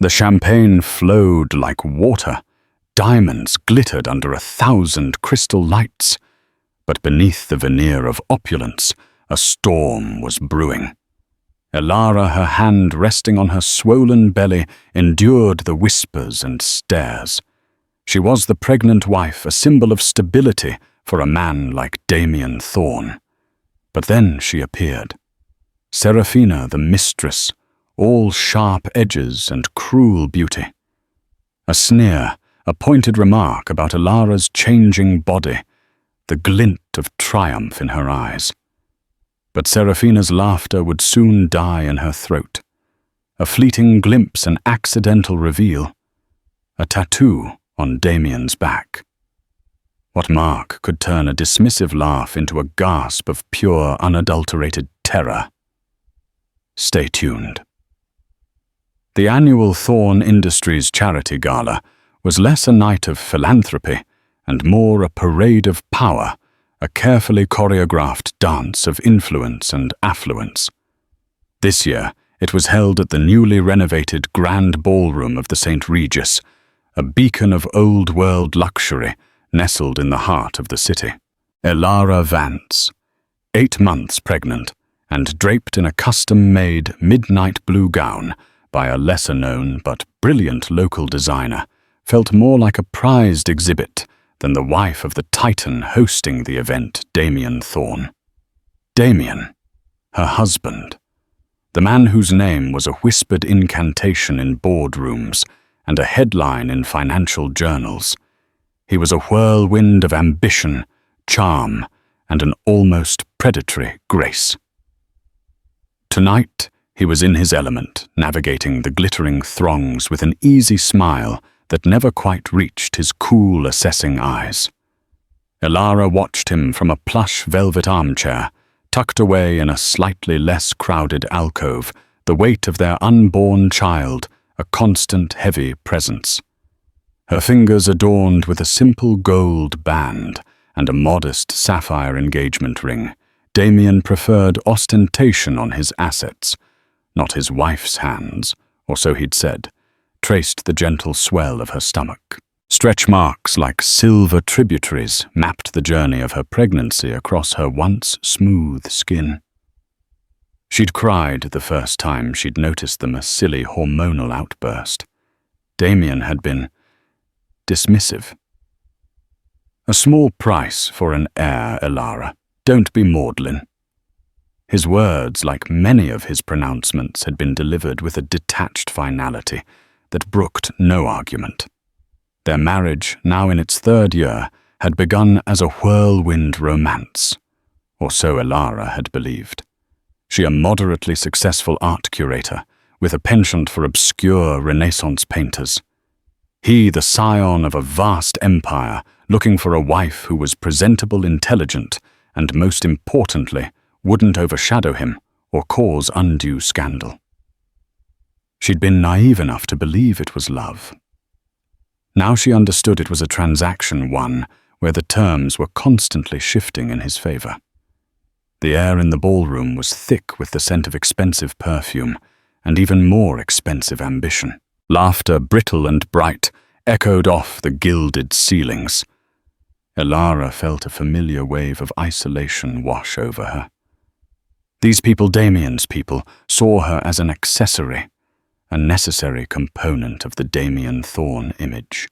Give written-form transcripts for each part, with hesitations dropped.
The champagne flowed like water. Diamonds glittered under 1,000 crystal lights. But beneath the veneer of opulence, a storm was brewing. Elara, her hand resting on her swollen belly, endured the whispers and stares. She was the pregnant wife, a symbol of stability for a man like Damien Thorne. But then she appeared. Seraphina, the mistress, all sharp edges and cruel beauty. A sneer, a pointed remark about Elara's changing body, the glint of triumph in her eyes. But Seraphina's laughter would soon die in her throat. A fleeting glimpse, an accidental reveal. A tattoo on Damian's back. What mark could turn a dismissive laugh into a gasp of pure, unadulterated terror? Stay tuned. The annual Thorne Industries Charity Gala was less a night of philanthropy and more a parade of power, a carefully choreographed dance of influence and affluence. This year, it was held at the newly renovated Grand Ballroom of the St. Regis, a beacon of old-world luxury nestled in the heart of the city. Elara Vance, 8 months pregnant and draped in a custom-made midnight blue gown by a lesser-known but brilliant local designer, felt more like a prized exhibit than the wife of the titan hosting the event, Damien Thorne. Damian, her husband, the man whose name was a whispered incantation in boardrooms and a headline in financial journals. He was a whirlwind of ambition, charm, and an almost predatory grace. Tonight, he was in his element, navigating the glittering throngs with an easy smile that never quite reached his cool, assessing eyes. Elara watched him from a plush velvet armchair, tucked away in a slightly less crowded alcove, the weight of their unborn child, a constant heavy presence. Her fingers adorned with a simple gold band and a modest sapphire engagement ring, Damian preferred ostentation on his assets, not his wife's hands, or so he'd said, traced the gentle swell of her stomach. Stretch marks like silver tributaries mapped the journey of her pregnancy across her once smooth skin. She'd cried the first time she'd noticed them, a silly hormonal outburst. Damian had been dismissive. A small price for an heir, Elara. Don't be maudlin. His words, like many of his pronouncements, had been delivered with a detached finality that brooked no argument. Their marriage, now in its 3rd year, had begun as a whirlwind romance, or so Elara had believed. She, a moderately successful art curator, with a penchant for obscure Renaissance painters. He, the scion of a vast empire, looking for a wife who was presentable, intelligent, and most importantly, wouldn't overshadow him or cause undue scandal. She'd been naive enough to believe it was love. Now she understood it was a transaction one where the terms were constantly shifting in his favor. The air in the ballroom was thick with the scent of expensive perfume and even more expensive ambition. Laughter, brittle and bright, echoed off the gilded ceilings. Elara felt a familiar wave of isolation wash over her. These people, Damian's people, saw her as an accessory, a necessary component of the Damien Thorne image.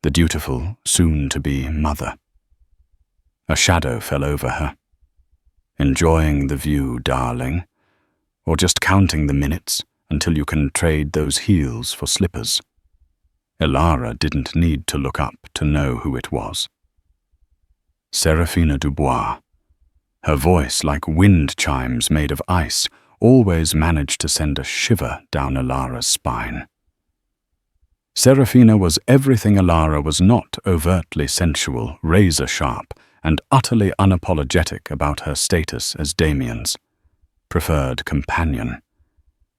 The dutiful, soon-to-be mother. A shadow fell over her. Enjoying the view, darling, or just counting the minutes until you can trade those heels for slippers. Elara didn't need to look up to know who it was. Seraphina Dubois. Her voice, like wind chimes made of ice, always managed to send a shiver down Elara's spine. Seraphina was everything Elara was not: overtly sensual, razor-sharp, and utterly unapologetic about her status as Damian's preferred companion.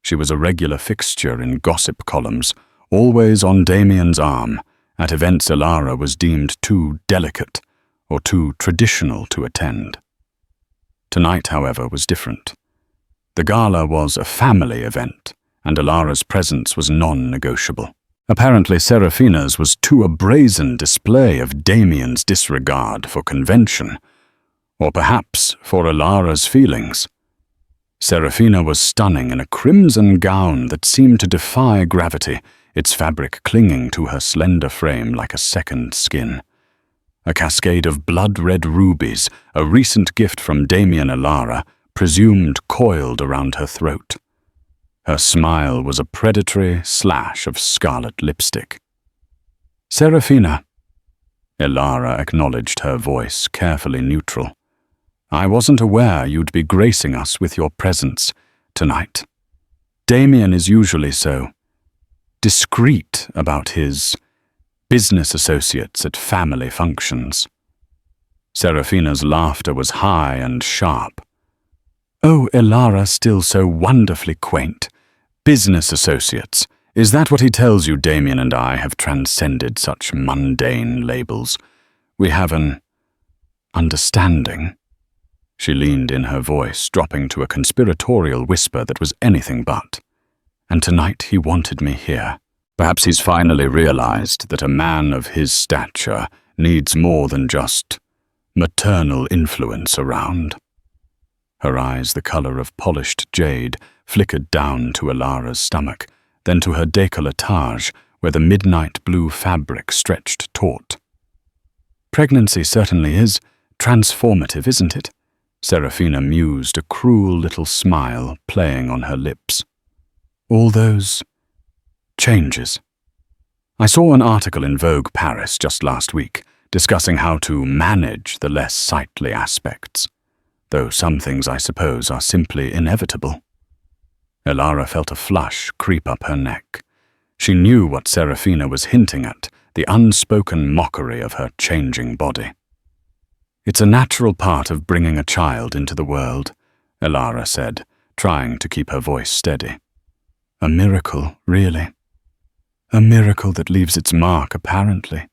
She was a regular fixture in gossip columns, always on Damian's arm, at events Elara was deemed too delicate or too traditional to attend. Tonight, however, was different. The gala was a family event, and Elara's presence was non-negotiable. Apparently, Seraphina's was too a brazen display of Damian's disregard for convention, or perhaps for Elara's feelings. Seraphina was stunning in a crimson gown that seemed to defy gravity, its fabric clinging to her slender frame like a second skin. A cascade of blood-red rubies, a recent gift from Damien Elara, presumed coiled around her throat. Her smile was a predatory slash of scarlet lipstick. "Seraphina," Elara acknowledged her voice, carefully neutral. "I wasn't aware you'd be gracing us with your presence tonight. Damian is usually so discreet about his business associates at family functions." Seraphina's laughter was high and sharp. "Oh, Elara, still so wonderfully quaint. Business associates. Is that what he tells you? Damian and I have transcended such mundane labels. We have an understanding." She leaned in, her voice dropping to a conspiratorial whisper that was anything but. "And tonight he wanted me here. Perhaps he's finally realized that a man of his stature needs more than just maternal influence around." Her eyes, the color of polished jade, flickered down to Elara's stomach, then to her décolletage, where the midnight blue fabric stretched taut. "Pregnancy certainly is transformative, isn't it?" Seraphina mused, a cruel little smile playing on her lips. "All those changes. I saw an article in Vogue Paris just last week discussing how to manage the less sightly aspects, though some things, I suppose, are simply inevitable." Elara felt a flush creep up her neck. She knew what Seraphina was hinting at, the unspoken mockery of her changing body. "It's a natural part of bringing a child into the world," Elara said, trying to keep her voice steady. "A miracle, really. A miracle that leaves its mark, apparently."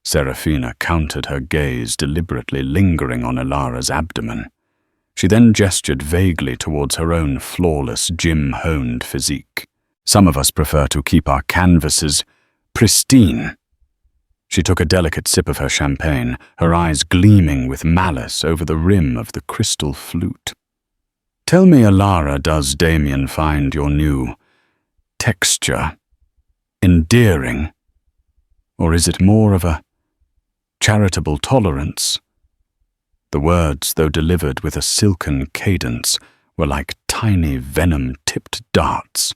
Seraphina countered her gaze, deliberately lingering on Elara's abdomen. She then gestured vaguely towards her own flawless, gym-honed physique. "Some of us prefer to keep our canvases pristine." She took a delicate sip of her champagne, her eyes gleaming with malice over the rim of the crystal flute. "Tell me, Elara, does Damian find your new texture endearing? Or is it more of a charitable tolerance?" The words, though delivered with a silken cadence, were like tiny venom-tipped darts.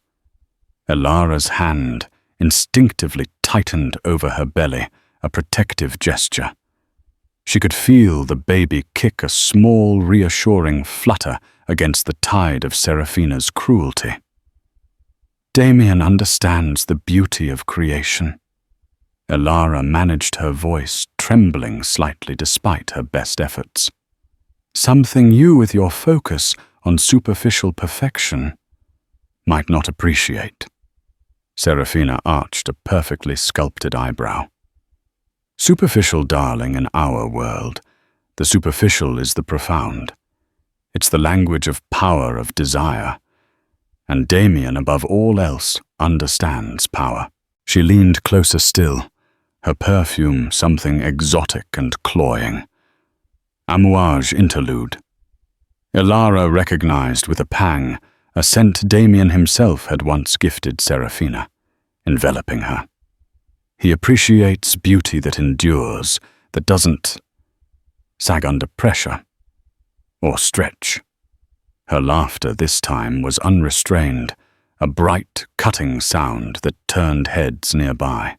Elara's hand instinctively tightened over her belly, a protective gesture. She could feel the baby kick a small, reassuring flutter against the tide of Seraphina's cruelty. "Damian understands the beauty of creation." Elara managed her voice, trembling slightly despite her best efforts. "Something you, with your focus on superficial perfection, might not appreciate." Seraphina arched a perfectly sculpted eyebrow. "Superficial, darling, in our world. The superficial is the profound. It's the language of power, of desire. And Damian, above all else, understands power." She leaned closer still, her perfume something exotic and cloying. Amouage interlude. Elara recognized with a pang a scent Damian himself had once gifted Seraphina, enveloping her. He appreciates beauty that endures, that doesn't sag under pressure or stretch. Her laughter this time was unrestrained, a bright, cutting sound that turned heads nearby.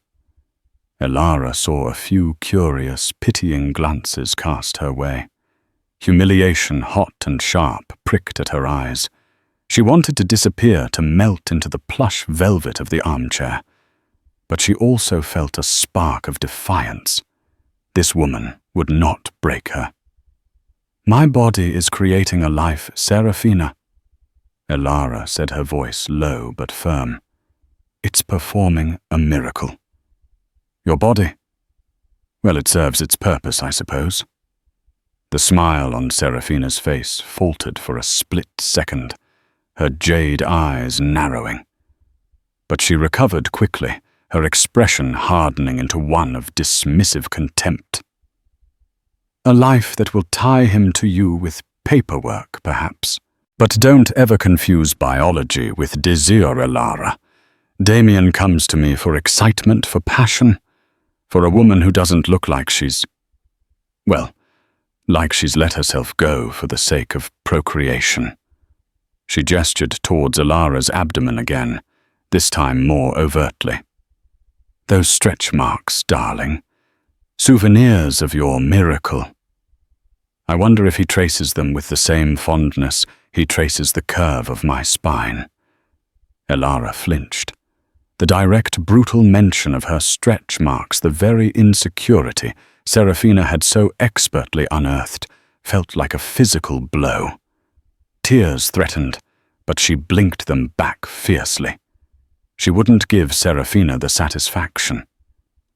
Elara saw a few curious, pitying glances cast her way. Humiliation, hot and sharp, pricked at her eyes. She wanted to disappear, to melt into the plush velvet of the armchair. But she also felt a spark of defiance. This woman would not break her. "My body is creating a life, Seraphina," Elara said, her voice low but firm. "It's performing a miracle." "Your body? Well, it serves its purpose, I suppose." The smile on Seraphina's face faltered for a split second, her jade eyes narrowing. But she recovered quickly, her expression hardening into one of dismissive contempt. A life that will tie him to you with paperwork, perhaps. But don't ever confuse biology with desire, Elara. Damian comes to me for excitement, for passion, for a woman who doesn't look like she's let herself go for the sake of procreation. She gestured towards Elara's abdomen again, this time more overtly. Those stretch marks, darling. Souvenirs of your miracle. I wonder if he traces them with the same fondness he traces the curve of my spine. Elara flinched. The direct, brutal mention of her stretch marks, the very insecurity Seraphina had so expertly unearthed, felt like a physical blow. Tears threatened, but she blinked them back fiercely. She wouldn't give Seraphina the satisfaction.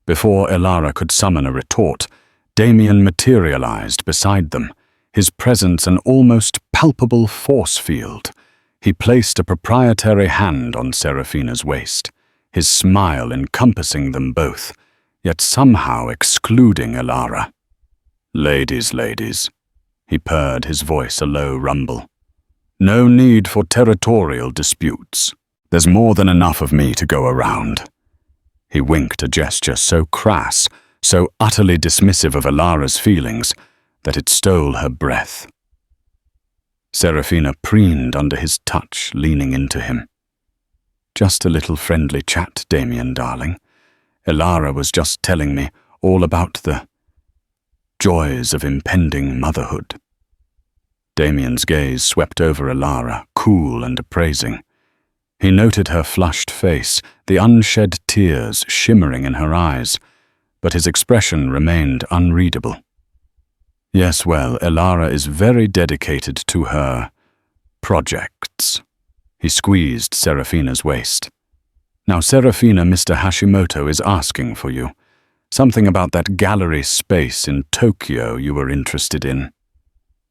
Before Elara could summon a retort, Damian materialized beside them, his presence an almost palpable force field. He placed a proprietary hand on Seraphina's waist, his smile encompassing them both, yet somehow excluding Elara. Ladies, he purred, his voice a low rumble. No need for territorial disputes. There's more than enough of me to go around. He winked, a gesture so crass, so utterly dismissive of Elara's feelings, that it stole her breath. Seraphina preened under his touch, leaning into him. Just a little friendly chat, Damian, darling. Elara was just telling me all about the joys of impending motherhood. Damian's gaze swept over Elara, cool and appraising. He noted her flushed face, the unshed tears shimmering in her eyes, but his expression remained unreadable. Yes, well, Elara is very dedicated to her projects. He squeezed Seraphina's waist. Now, Seraphina, Mr. Hashimoto is asking for you. Something about that gallery space in Tokyo you were interested in.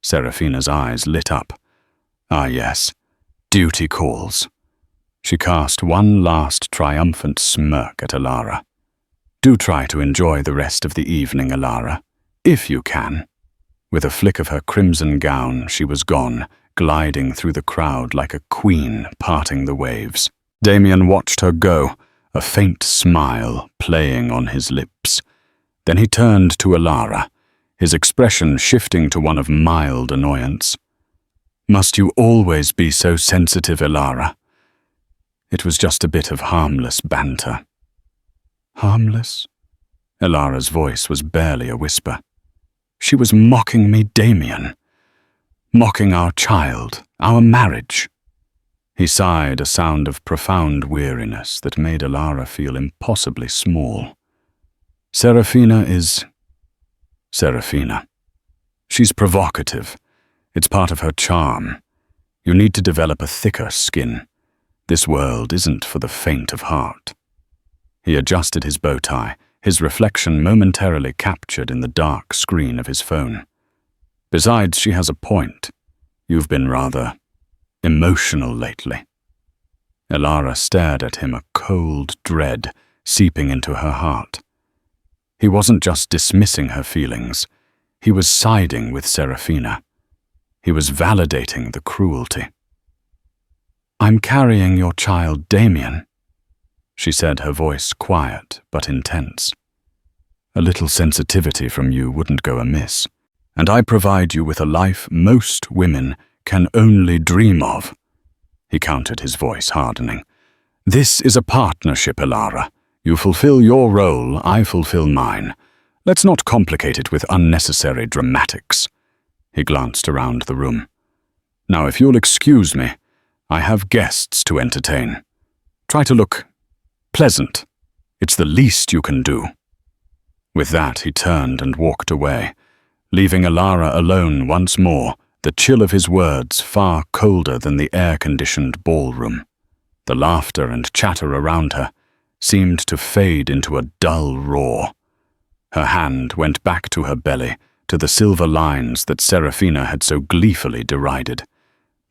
Seraphina's eyes lit up. Ah, yes. Duty calls. She cast one last triumphant smirk at Elara. Do try to enjoy the rest of the evening, Elara, if you can. With a flick of her crimson gown, she was gone, gliding through the crowd like a queen parting the waves. Damian watched her go, a faint smile playing on his lips. Then he turned to Elara, his expression shifting to one of mild annoyance. Must you always be so sensitive, Elara? It was just a bit of harmless banter. Harmless? Elara's voice was barely a whisper. She was mocking me, Damian. Mocking our child, our marriage. He sighed, a sound of profound weariness that made Elara feel impossibly small. Seraphina is Seraphina. She's provocative. It's part of her charm. You need to develop a thicker skin. This world isn't for the faint of heart. He adjusted his bow tie, his reflection momentarily captured in the dark screen of his phone. Besides, she has a point. You've been rather emotional lately. Elara stared at him, a cold dread seeping into her heart. He wasn't just dismissing her feelings. He was siding with Seraphina. He was validating the cruelty. I'm carrying your child, Damian, she said, her voice quiet but intense. A little sensitivity from you wouldn't go amiss, and I provide you with a life most women can only dream of. He countered, his voice hardening. This is a partnership, Elara. You fulfill your role, I fulfill mine. Let's not complicate it with unnecessary dramatics. He glanced around the room. Now, if you'll excuse me, I have guests to entertain. Try to look pleasant. It's the least you can do. With that, he turned and walked away, leaving Elara alone once more, the chill of his words far colder than the air-conditioned ballroom. The laughter and chatter around her seemed to fade into a dull roar. Her hand went back to her belly, to the silver lines that Seraphina had so gleefully derided.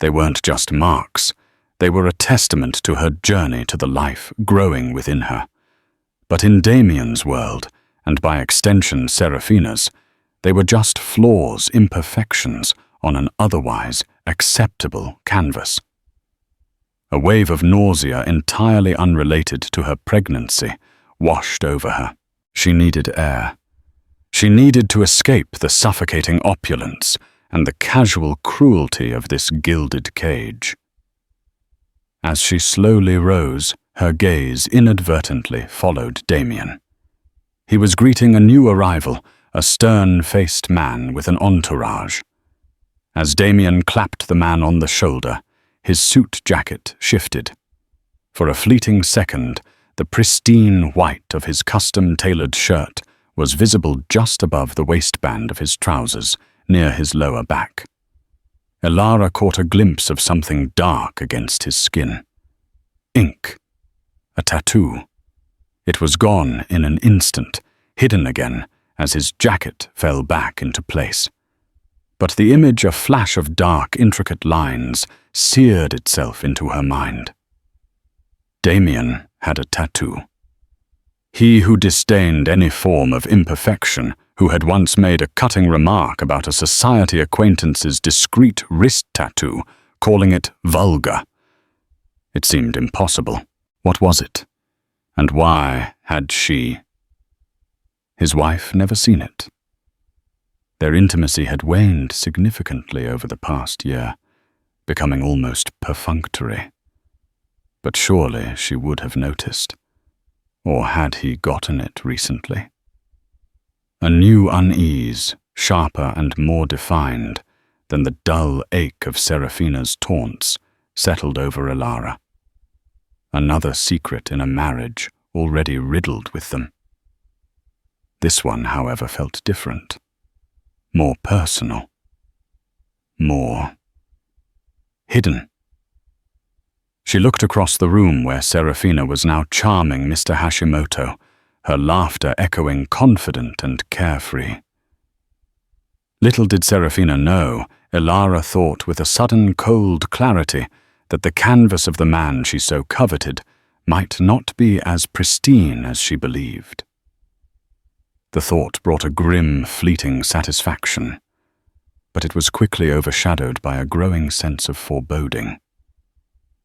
They weren't just marks. They were a testament to her journey to the life growing within her. But in Damian's world, and by extension Seraphina's, they were just flaws, imperfections on an otherwise acceptable canvas. A wave of nausea entirely unrelated to her pregnancy washed over her. She needed air. She needed to escape the suffocating opulence and the casual cruelty of this gilded cage. As she slowly rose, her gaze inadvertently followed Damian. He was greeting a new arrival, a stern-faced man with an entourage. As Damian clapped the man on the shoulder, his suit jacket shifted. For a fleeting second, the pristine white of his custom-tailored shirt was visible just above the waistband of his trousers, near his lower back. Elara caught a glimpse of something dark against his skin. Ink. A tattoo. It was gone in an instant, hidden again as his jacket fell back into place. But the image, a flash of dark, intricate lines, seared itself into her mind. Damian had a tattoo. He who disdained any form of imperfection, who had once made a cutting remark about a society acquaintance's discreet wrist tattoo, calling it vulgar. It seemed impossible. What was it? And why had she? His wife never seen it. Their intimacy had waned significantly over the past year, becoming almost perfunctory. But surely she would have noticed. Or had he gotten it recently? A new unease, sharper and more defined than the dull ache of Seraphina's taunts, settled over Elara. Another secret in a marriage already riddled with them. This one, however, felt different. More personal. More hidden. She looked across the room where Seraphina was now charming Mr. Hashimoto, her laughter echoing confident and carefree. Little did Seraphina know, Elara thought with a sudden cold clarity that the canvas of the man she so coveted might not be as pristine as she believed. The thought brought a grim, fleeting satisfaction, but it was quickly overshadowed by a growing sense of foreboding.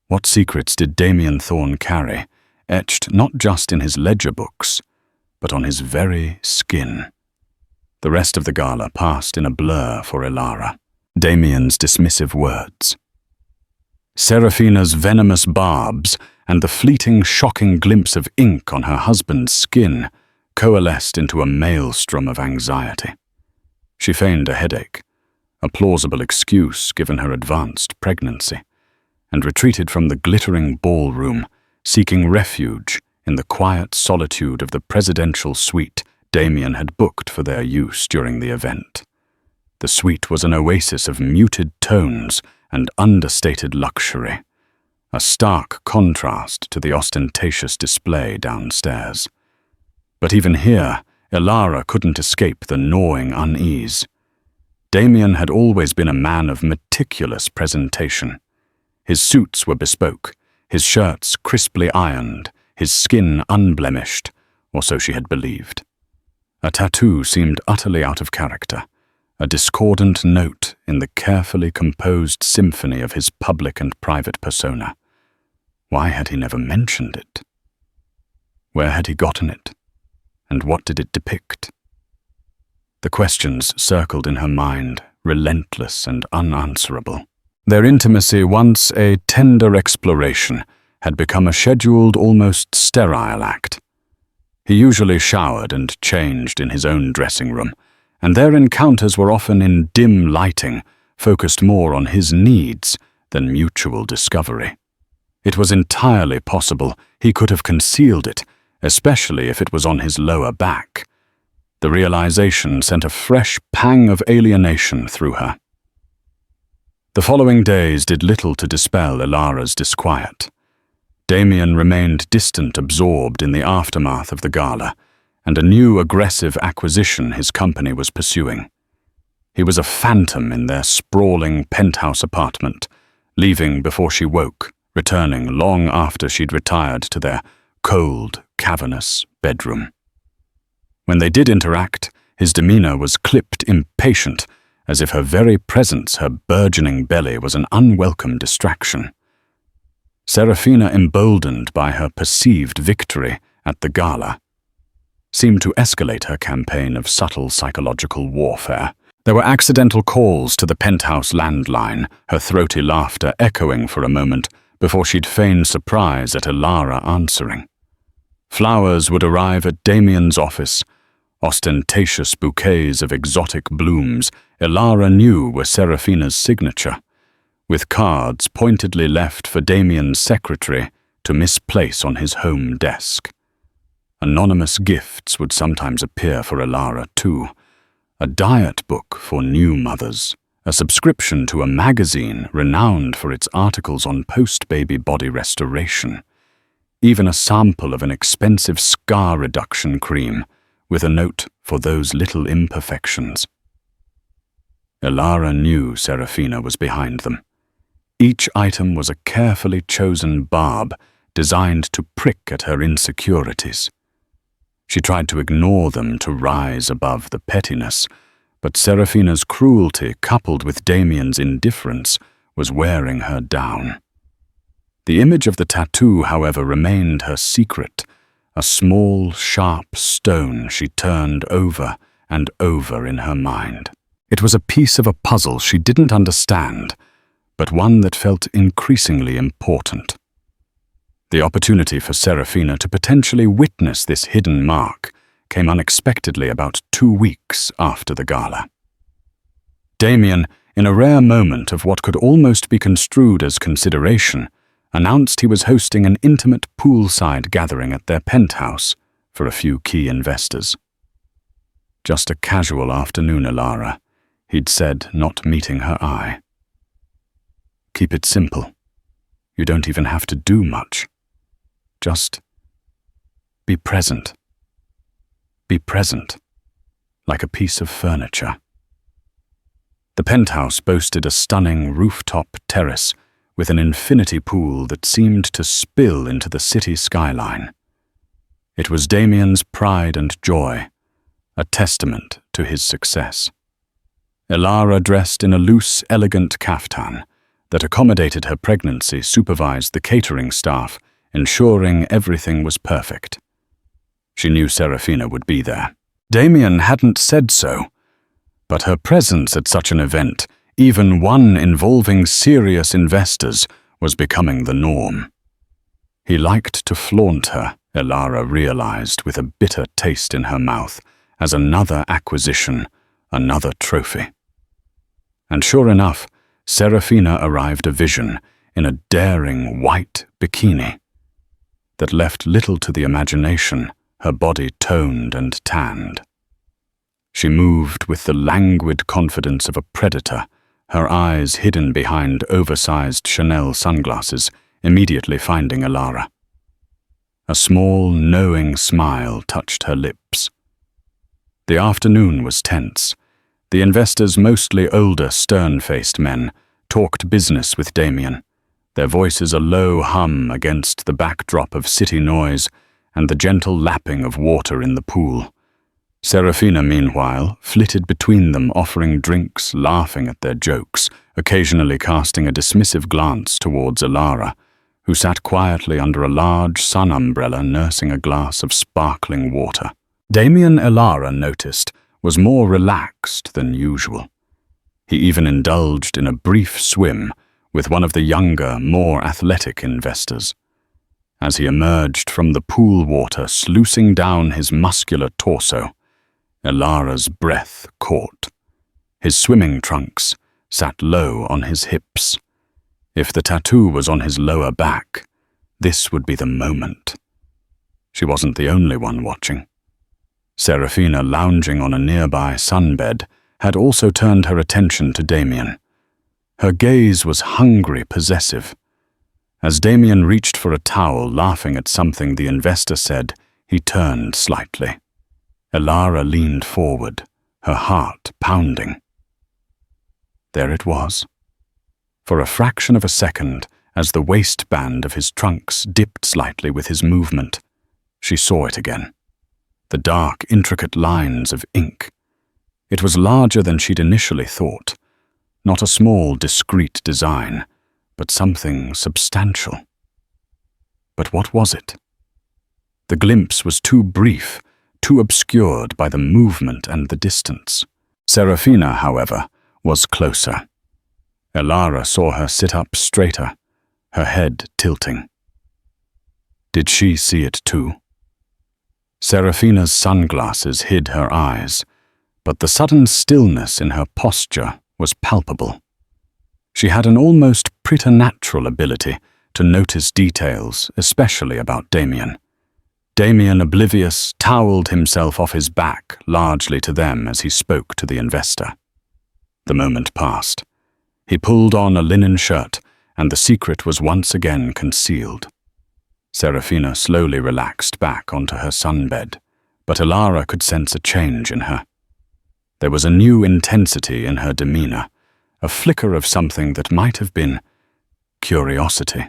What secrets did Damien Thorne carry, etched not just in his ledger books, but on his very skin? The rest of the gala passed in a blur for Elara. Damian's dismissive words, Seraphina's venomous barbs, and the fleeting, shocking glimpse of ink on her husband's skin coalesced into a maelstrom of anxiety. She feigned a headache, a plausible excuse given her advanced pregnancy, and retreated from the glittering ballroom, seeking refuge in the quiet solitude of the presidential suite Damian had booked for their use during the event. The suite was an oasis of muted tones and understated luxury, a stark contrast to the ostentatious display downstairs. But even here, Elara couldn't escape the gnawing unease. Damian had always been a man of meticulous presentation. His suits were bespoke, his shirts crisply ironed, his skin unblemished, or so she had believed. A tattoo seemed utterly out of character, a discordant note in the carefully composed symphony of his public and private persona. Why had he never mentioned it? Where had he gotten it? And what did it depict? The questions circled in her mind, relentless and unanswerable. Their intimacy, once a tender exploration, had become a scheduled, almost sterile act. He usually showered and changed in his own dressing room, and their encounters were often in dim lighting, focused more on his needs than mutual discovery. It was entirely possible he could have concealed it, especially if it was on his lower back. The realization sent a fresh pang of alienation through her. The following days did little to dispel Elara's disquiet. Damian remained distant, absorbed in the aftermath of the gala, and a new aggressive acquisition his company was pursuing. He was a phantom in their sprawling penthouse apartment, leaving before she woke, returning long after she'd retired to their cold, cavernous bedroom. When they did interact, his demeanor was clipped impatient, as if her very presence, her burgeoning belly, was an unwelcome distraction. Seraphina, emboldened by her perceived victory at the gala, seemed to escalate her campaign of subtle psychological warfare. There were accidental calls to the penthouse landline, her throaty laughter echoing for a moment before she'd feign surprise at Elara answering. Flowers would arrive at Damian's office, ostentatious bouquets of exotic blooms Elara knew were Seraphina's signature, with cards pointedly left for Damian's secretary to misplace on his home desk. Anonymous gifts would sometimes appear for Elara too. A diet book for new mothers, a subscription to a magazine renowned for its articles on post-baby body restoration, even a sample of an expensive scar reduction cream with a note for those little imperfections. Elara knew Seraphina was behind them. Each item was a carefully chosen barb designed to prick at her insecurities. She tried to ignore them to rise above the pettiness, but Seraphina's cruelty, coupled with Damian's indifference, was wearing her down. The image of the tattoo, however, remained her secret, a small, sharp stone she turned over and over in her mind. It was a piece of a puzzle she didn't understand, but one that felt increasingly important. The opportunity for Seraphina to potentially witness this hidden mark came unexpectedly about 2 weeks after the gala. Damian, in a rare moment of what could almost be construed as consideration, announced he was hosting an intimate poolside gathering at their penthouse for a few key investors. "Just a casual afternoon, Elara," he'd said, not meeting her eye. "Keep it simple. You don't even have to do much. Just be present. Be present, like a piece of furniture." The penthouse boasted a stunning rooftop terrace with an infinity pool that seemed to spill into the city skyline. It was Damian's pride and joy, a testament to his success. Elara, dressed in a loose, elegant kaftan that accommodated her pregnancy, supervised the catering staff, ensuring everything was perfect. She knew Seraphina would be there. Damian hadn't said so, but her presence at such an event, even one involving serious investors, was becoming the norm. He liked to flaunt her, Elara realized with a bitter taste in her mouth, as another acquisition, another trophy. And sure enough, Seraphina arrived a vision in a daring white bikini that left little to the imagination, her body toned and tanned. She moved with the languid confidence of a predator, her eyes hidden behind oversized Chanel sunglasses, immediately finding Elara. A small, knowing smile touched her lips. The afternoon was tense. The investors, mostly older, stern-faced men, talked business with Damian, their voices a low hum against the backdrop of city noise and the gentle lapping of water in the pool. Seraphina, meanwhile, flitted between them, offering drinks, laughing at their jokes, occasionally casting a dismissive glance towards Elara, who sat quietly under a large sun umbrella nursing a glass of sparkling water. Damian, Elara noticed, was more relaxed than usual. He even indulged in a brief swim with one of the younger, more athletic investors. As he emerged from the pool water, sluicing down his muscular torso, Elara's breath caught. His swimming trunks sat low on his hips. If the tattoo was on his lower back, this would be the moment. She wasn't the only one watching. Seraphina, lounging on a nearby sunbed, had also turned her attention to Damian. Her gaze was hungry, possessive. As Damian reached for a towel, laughing at something the investor said, he turned slightly. Elara leaned forward, her heart pounding. There it was. For a fraction of a second, as the waistband of his trunks dipped slightly with his movement. She saw it again. The dark, intricate lines of ink. It was larger than she'd initially thought. Not a small, discreet design, but something substantial. But what was it? The glimpse was too brief, too obscured by the movement and the distance. Seraphina, however, was closer. Elara saw her sit up straighter, her head tilting. Did she see it too? Seraphina's sunglasses hid her eyes, but the sudden stillness in her posture was palpable. She had an almost preternatural ability to notice details, especially about Damian. Damian, oblivious, toweled himself off his back, largely to them as he spoke to the investor. The moment passed. He pulled on a linen shirt, and the secret was once again concealed. Seraphina slowly relaxed back onto her sunbed, but Elara could sense a change in her. There was a new intensity in her demeanor, a flicker of something that might have been curiosity,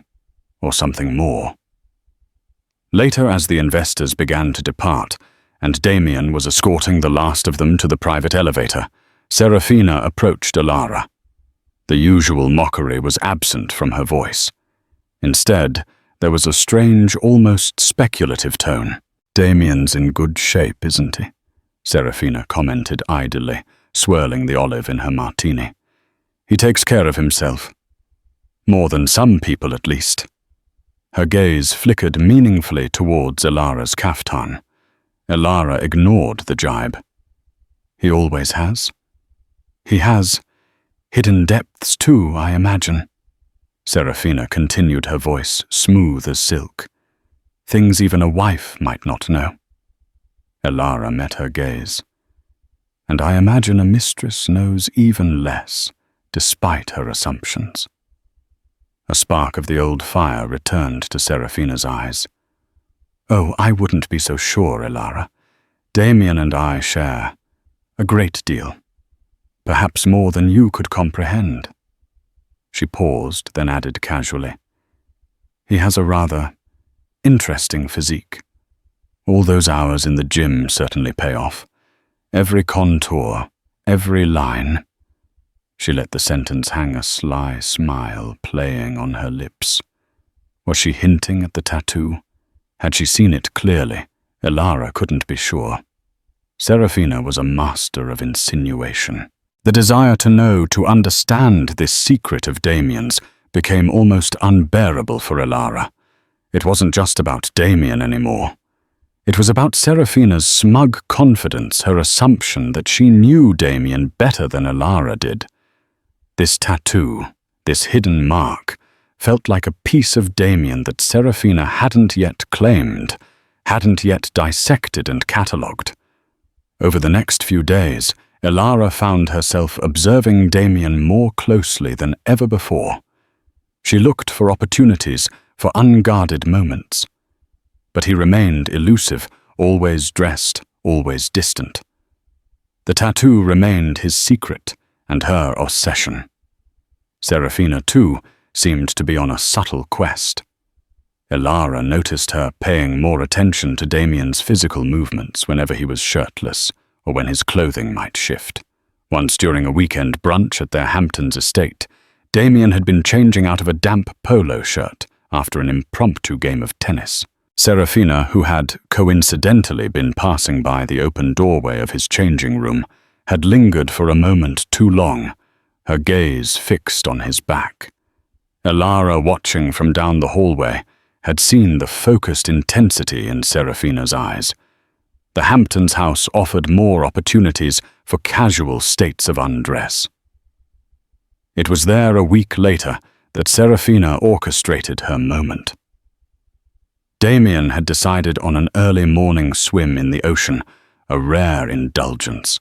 or something more. Later, as the investors began to depart, and Damian was escorting the last of them to the private elevator, Seraphina approached Elara. The usual mockery was absent from her voice. Instead, there was a strange, almost speculative tone. "Damian's in good shape, isn't he?" Seraphina commented idly, swirling the olive in her martini. "He takes care of himself. More than some people, at least." Her gaze flickered meaningfully towards Elara's kaftan. Elara ignored the jibe. "He always has?" "He has hidden depths too, I imagine." Seraphina continued, her voice smooth as silk. "Things even a wife might not know." Elara met her gaze. "And I imagine a mistress knows even less, despite her assumptions." A spark of the old fire returned to Seraphina's eyes. "Oh, I wouldn't be so sure, Elara. Damian and I share a great deal. Perhaps more than you could comprehend." She paused, then added casually, "He has a rather interesting physique. All those hours in the gym certainly pay off. Every contour, every line." She let the sentence hang, a sly smile playing on her lips. Was she hinting at the tattoo? Had she seen it clearly? Elara couldn't be sure. Seraphina was a master of insinuation. The desire to know, to understand this secret of Damian's became almost unbearable for Elara. It wasn't just about Damian anymore. It was about Seraphina's smug confidence, her assumption that she knew Damian better than Elara did. This tattoo, this hidden mark, felt like a piece of Damian that Seraphina hadn't yet claimed, hadn't yet dissected and catalogued. Over the next few days, Elara found herself observing Damian more closely than ever before. She looked for opportunities, for unguarded moments. But he remained elusive, always dressed, always distant. The tattoo remained his secret and her obsession. Seraphina, too, seemed to be on a subtle quest. Elara noticed her paying more attention to Damian's physical movements whenever he was shirtless, or when his clothing might shift. Once during a weekend brunch at their Hamptons estate, Damian had been changing out of a damp polo shirt after an impromptu game of tennis. Seraphina, who had coincidentally been passing by the open doorway of his changing room, had lingered for a moment too long, her gaze fixed on his back. Elara, watching from down the hallway, had seen the focused intensity in Seraphina's eyes. The Hamptons house offered more opportunities for casual states of undress. It was there a week later that Seraphina orchestrated her moment. Damian had decided on an early morning swim in the ocean, a rare indulgence.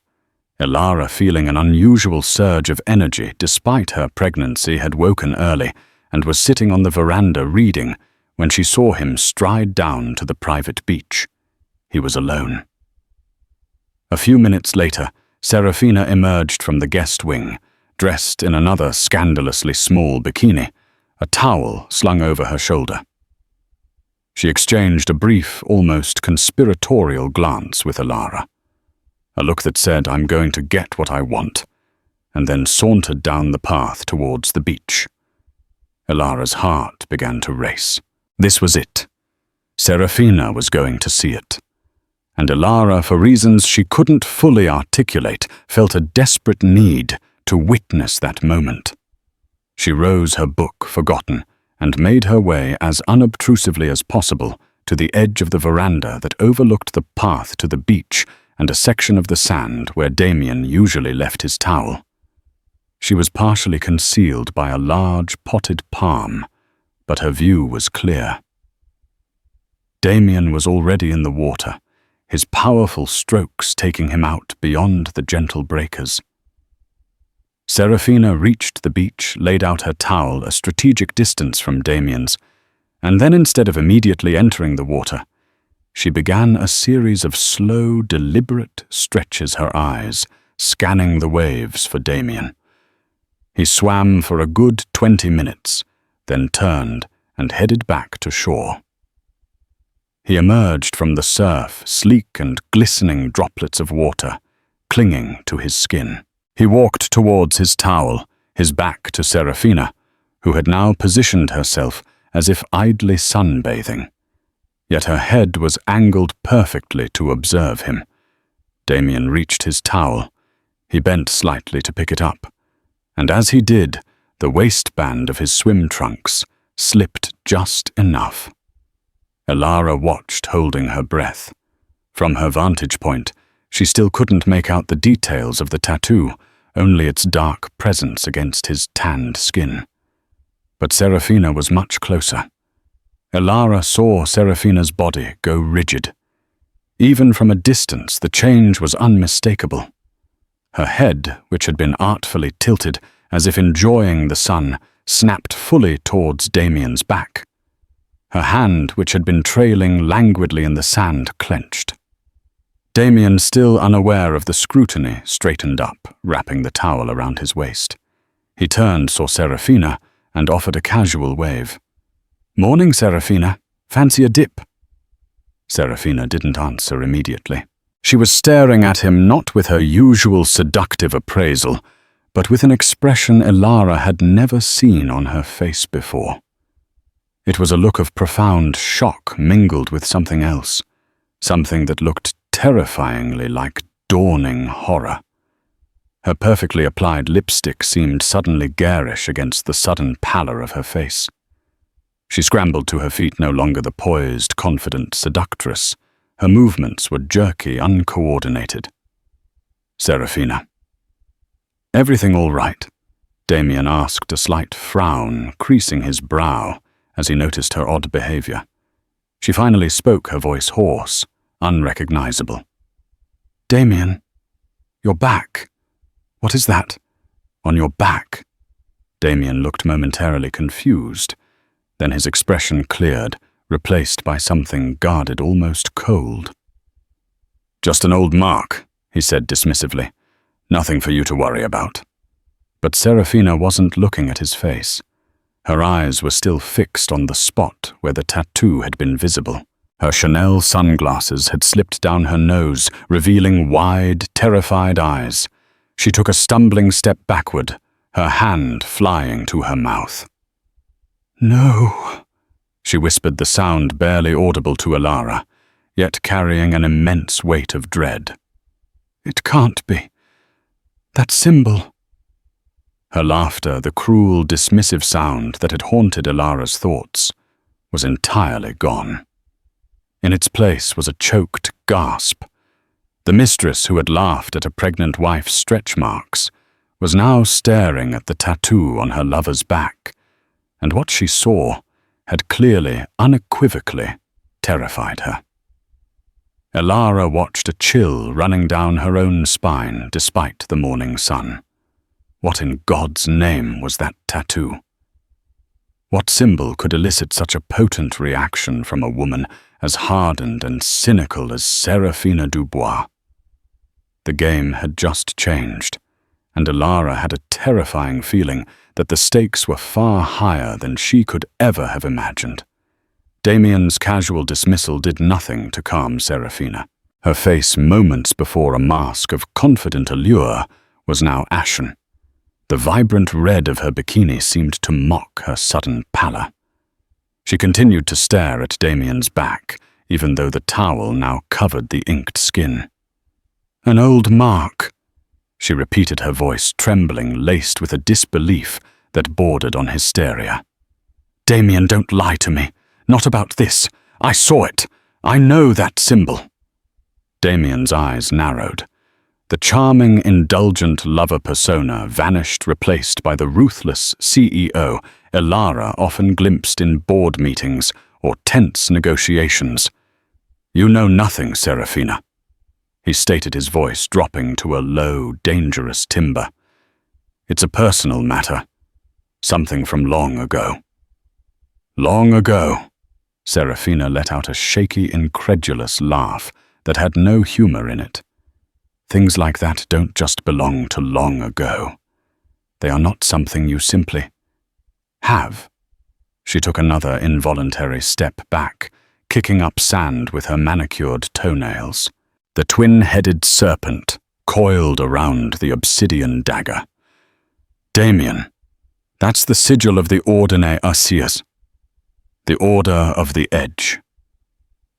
Elara, feeling an unusual surge of energy despite her pregnancy, had woken early and was sitting on the veranda reading when she saw him stride down to the private beach. He was alone. A few minutes later, Seraphina emerged from the guest wing, dressed in another scandalously small bikini, a towel slung over her shoulder. She exchanged a brief, almost conspiratorial glance with Elara, a look that said, "I'm going to get what I want," and then sauntered down the path towards the beach. Elara's heart began to race. This was it. Seraphina was going to see it. And Elara, for reasons she couldn't fully articulate, felt a desperate need to witness that moment. She rose, her book forgotten, and made her way as unobtrusively as possible to the edge of the veranda that overlooked the path to the beach and a section of the sand where Damian usually left his towel. She was partially concealed by a large potted palm, but her view was clear. Damian was already in the water, his powerful strokes taking him out beyond the gentle breakers. Seraphina reached the beach, laid out her towel a strategic distance from Damian's, and then instead of immediately entering the water, she began a series of slow, deliberate stretches her eyes, scanning the waves for Damian. He swam for a good 20 minutes, then turned and headed back to shore. He emerged from the surf, sleek and glistening droplets of water, clinging to his skin. He walked towards his towel, his back to Seraphina, who had now positioned herself as if idly sunbathing. Yet her head was angled perfectly to observe him. Damian reached his towel. He bent slightly to pick it up, and as he did, the waistband of his swim trunks slipped just enough. Elara watched, holding her breath. From her vantage point, she still couldn't make out the details of the tattoo, only its dark presence against his tanned skin. But Seraphina was much closer. Elara saw Seraphina's body go rigid. Even from a distance, the change was unmistakable. Her head, which had been artfully tilted, as if enjoying the sun, snapped fully towards Damian's back. Her hand, which had been trailing languidly in the sand, clenched. Damian, still unaware of the scrutiny, straightened up, wrapping the towel around his waist. He turned, saw Seraphina, and offered a casual wave. "Morning, Seraphina. Fancy a dip?" Seraphina didn't answer immediately. She was staring at him not with her usual seductive appraisal, but with an expression Elara had never seen on her face before. It was a look of profound shock mingled with something else, something that looked terrifyingly like dawning horror. Her perfectly applied lipstick seemed suddenly garish against the sudden pallor of her face. She scrambled to her feet, no longer the poised, confident seductress. Her movements were jerky, uncoordinated. "Seraphina." "Everything all right?" Damian asked, a slight frown creasing his brow as he noticed her odd behavior. She finally spoke, her voice hoarse, unrecognizable. "Damian, your back. What is that? On your back?" Damian looked momentarily confused. Then his expression cleared, replaced by something guarded, almost cold. "Just an old mark," he said dismissively. "Nothing for you to worry about." But Seraphina wasn't looking at his face. Her eyes were still fixed on the spot where the tattoo had been visible. Her Chanel sunglasses had slipped down her nose, revealing wide, terrified eyes. She took a stumbling step backward, her hand flying to her mouth. "No," she whispered, the sound barely audible to Elara, yet carrying an immense weight of dread. "It can't be. That symbol." Her laughter, the cruel, dismissive sound that had haunted Elara's thoughts, was entirely gone. In its place was a choked gasp. The mistress, who had laughed at a pregnant wife's stretch marks, was now staring at the tattoo on her lover's back, and what she saw had clearly, unequivocally terrified her. Elara watched a chill running down her own spine despite the morning sun. What in God's name was that tattoo? What symbol could elicit such a potent reaction from a woman as hardened and cynical as Seraphina Dubois? The game had just changed, and Elara had a terrifying feeling that the stakes were far higher than she could ever have imagined. Damian's casual dismissal did nothing to calm Seraphina. Her face, moments before a mask of confident allure, was now ashen. The vibrant red of her bikini seemed to mock her sudden pallor. She continued to stare at Damian's back, even though the towel now covered the inked skin. "An old mark," she repeated, her voice trembling, laced with a disbelief that bordered on hysteria. "Damian, don't lie to me. Not about this. I saw it. I know that symbol." Damian's eyes narrowed. The charming, indulgent lover persona vanished, replaced by the ruthless CEO Elara often glimpsed in board meetings or tense negotiations. "You know nothing, Seraphina," he stated, his voice dropping to a low, dangerous timbre. "It's a personal matter. Something from long ago." "Long ago?" Seraphina let out a shaky, incredulous laugh that had no humor in it. "Things like that don't just belong to long ago. They are not something you simply have." She took another involuntary step back, kicking up sand with her manicured toenails. The twin-headed serpent coiled around the obsidian dagger. "Damian, that's the sigil of the Ordine Arceus, the Order of the Edge."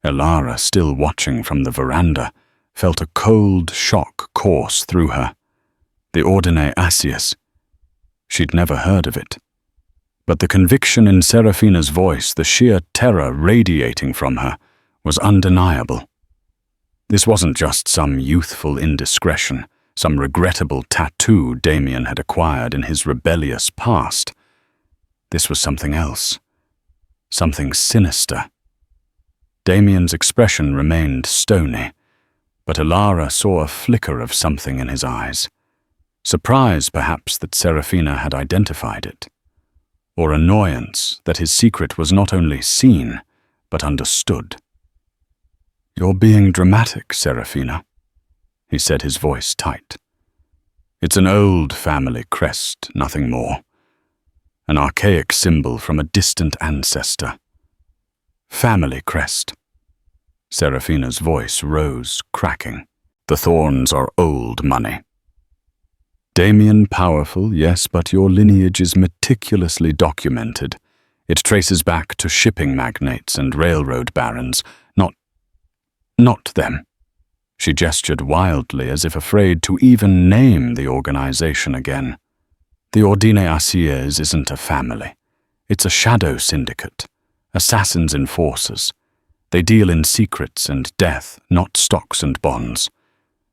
Elara, still watching from the veranda, felt a cold shock course through her. The Ordine Arceus. She'd never heard of it. But the conviction in Seraphina's voice, the sheer terror radiating from her, was undeniable. This wasn't just some youthful indiscretion, some regrettable tattoo Damian had acquired in his rebellious past. This was something else. Something sinister. Damian's expression remained stony, but Elara saw a flicker of something in his eyes. Surprise, perhaps, that Seraphina had identified it. Or annoyance that his secret was not only seen, but understood. "You're being dramatic, Seraphina," he said, his voice tight. "It's an old family crest, nothing more. An archaic symbol from a distant ancestor. Family crest." Seraphina's voice rose, cracking. "The Thornes are old money." "Damian, powerful, yes, but your lineage is meticulously documented. It traces back to shipping magnates and railroad barons, not them." She gestured wildly, as if afraid to even name the organization again. "The Ordine Arceus isn't a family. It's a shadow syndicate. Assassins enforcers. They deal in secrets and death, not stocks and bonds.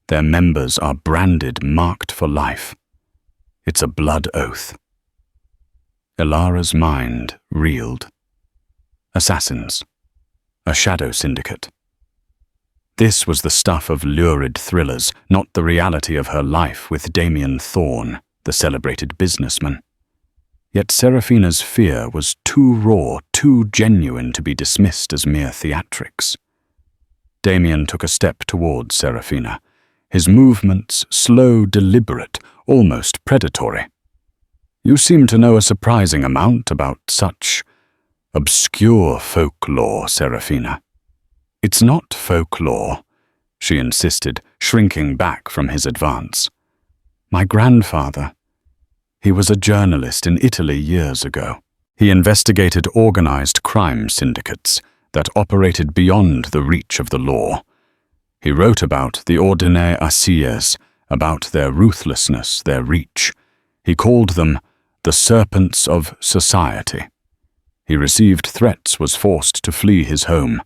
Their members are branded, marked for life. It's a blood oath." Elara's mind reeled. Assassins. A shadow syndicate. This was the stuff of lurid thrillers, not the reality of her life with Damien Thorne, the celebrated businessman. Yet Seraphina's fear was too raw, too genuine to be dismissed as mere theatrics. Damian took a step towards Seraphina, his movements slow, deliberate, almost predatory. "You seem to know a surprising amount about such obscure folklore, Seraphina." "It's not folklore," she insisted, shrinking back from his advance. "My grandfather, he was a journalist in Italy years ago. He investigated organized crime syndicates that operated beyond the reach of the law. He wrote about the Ordine Arceus, about their ruthlessness, their reach. He called them the serpents of society. He received threats, was forced to flee his home.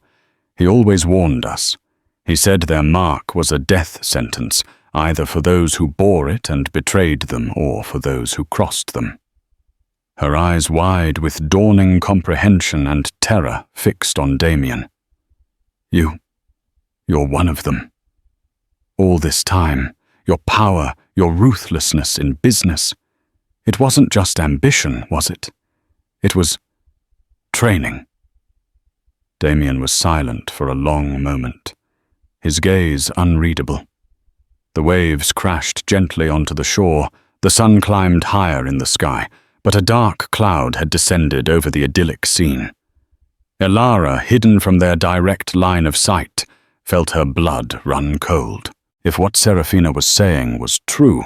He always warned us. He said their mark was a death sentence, either for those who bore it and betrayed them or for those who crossed them." Her eyes wide with dawning comprehension and terror fixed on Damian. You're one of them. All this time, your power, your ruthlessness in business. It wasn't just ambition, was it? It was training." Damian was silent for a long moment, his gaze unreadable. The waves crashed gently onto the shore, the sun climbed higher in the sky, but a dark cloud had descended over the idyllic scene. Elara, hidden from their direct line of sight, felt her blood run cold. If what Seraphina was saying was true,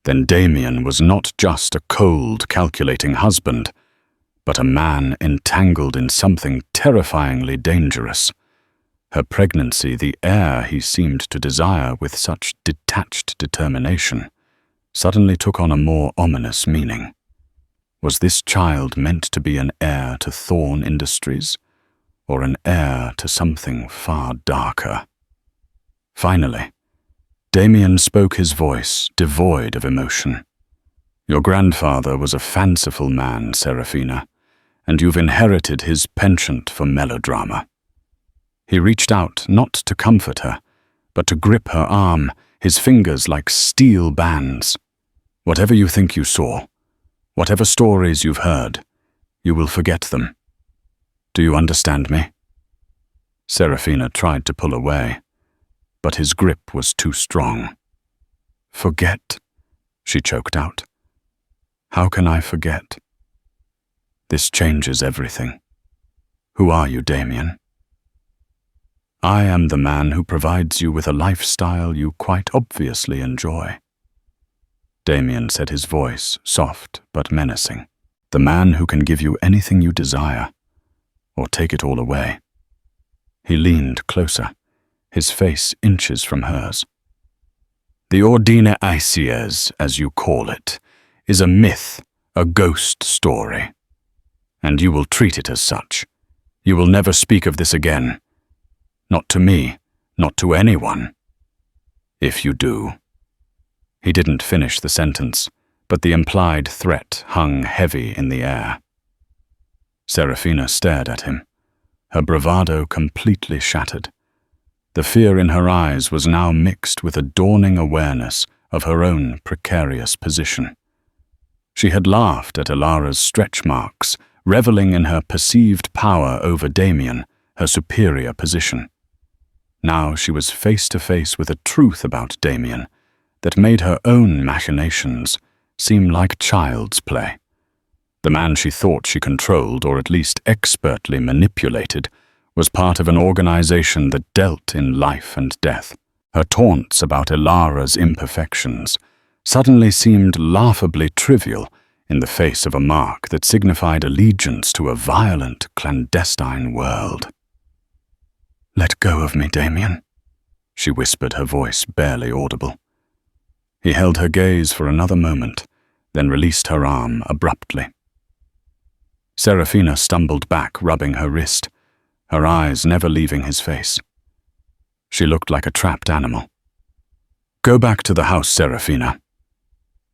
then Damian was not just a cold, calculating husband, but a man entangled in something terrifyingly dangerous. Her pregnancy, the heir he seemed to desire with such detached determination, suddenly took on a more ominous meaning. Was this child meant to be an heir to Thorne Industries, or an heir to something far darker? Finally, Damian spoke, his voice devoid of emotion. Your grandfather was a fanciful man, Seraphina, and you've inherited his penchant for melodrama. He reached out not to comfort her, but to grip her arm, his fingers like steel bands. Whatever you think you saw, whatever stories you've heard, you will forget them. Do you understand me? Seraphina tried to pull away, but his grip was too strong. Forget, she choked out. How can I forget? This changes everything. Who are you, Damian? I am the man who provides you with a lifestyle you quite obviously enjoy. Damian said, his voice soft but menacing. The man who can give you anything you desire, or take it all away. He leaned closer, his face inches from hers. The Ordine Aesies, as you call it, is a myth, a ghost story. And you will treat it as such. You will never speak of this again. Not to me, not to anyone. If you do. He didn't finish the sentence, but the implied threat hung heavy in the air. Seraphina stared at him, her bravado completely shattered. The fear in her eyes was now mixed with a dawning awareness of her own precarious position. She had laughed at Elara's stretch marks, reveling in her perceived power over Damian, her superior position. Now she was face to face with a truth about Damian that made her own machinations seem like child's play. The man she thought she controlled, or at least expertly manipulated, was part of an organization that dealt in life and death. Her taunts about Elara's imperfections suddenly seemed laughably trivial in the face of a mark that signified allegiance to a violent, clandestine world. "Let go of me, Damian," she whispered, her voice barely audible. He held her gaze for another moment, then released her arm abruptly. Seraphina stumbled back, rubbing her wrist, her eyes never leaving his face. She looked like a trapped animal. "Go back to the house, Seraphina,"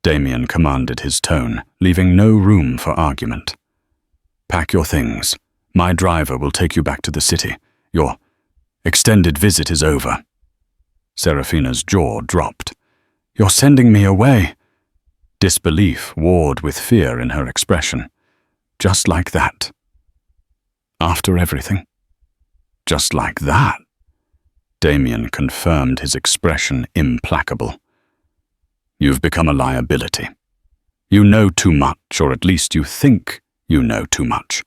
Damian commanded, his tone leaving no room for argument. "Pack your things. My driver will take you back to the city. Your extended visit is over." Seraphina's jaw dropped. "You're sending me away?" Disbelief warred with fear in her expression. "Just like that? After everything? Just like that?" Damian confirmed, his expression implacable. "You've become a liability. You know too much, or at least you think you know too much.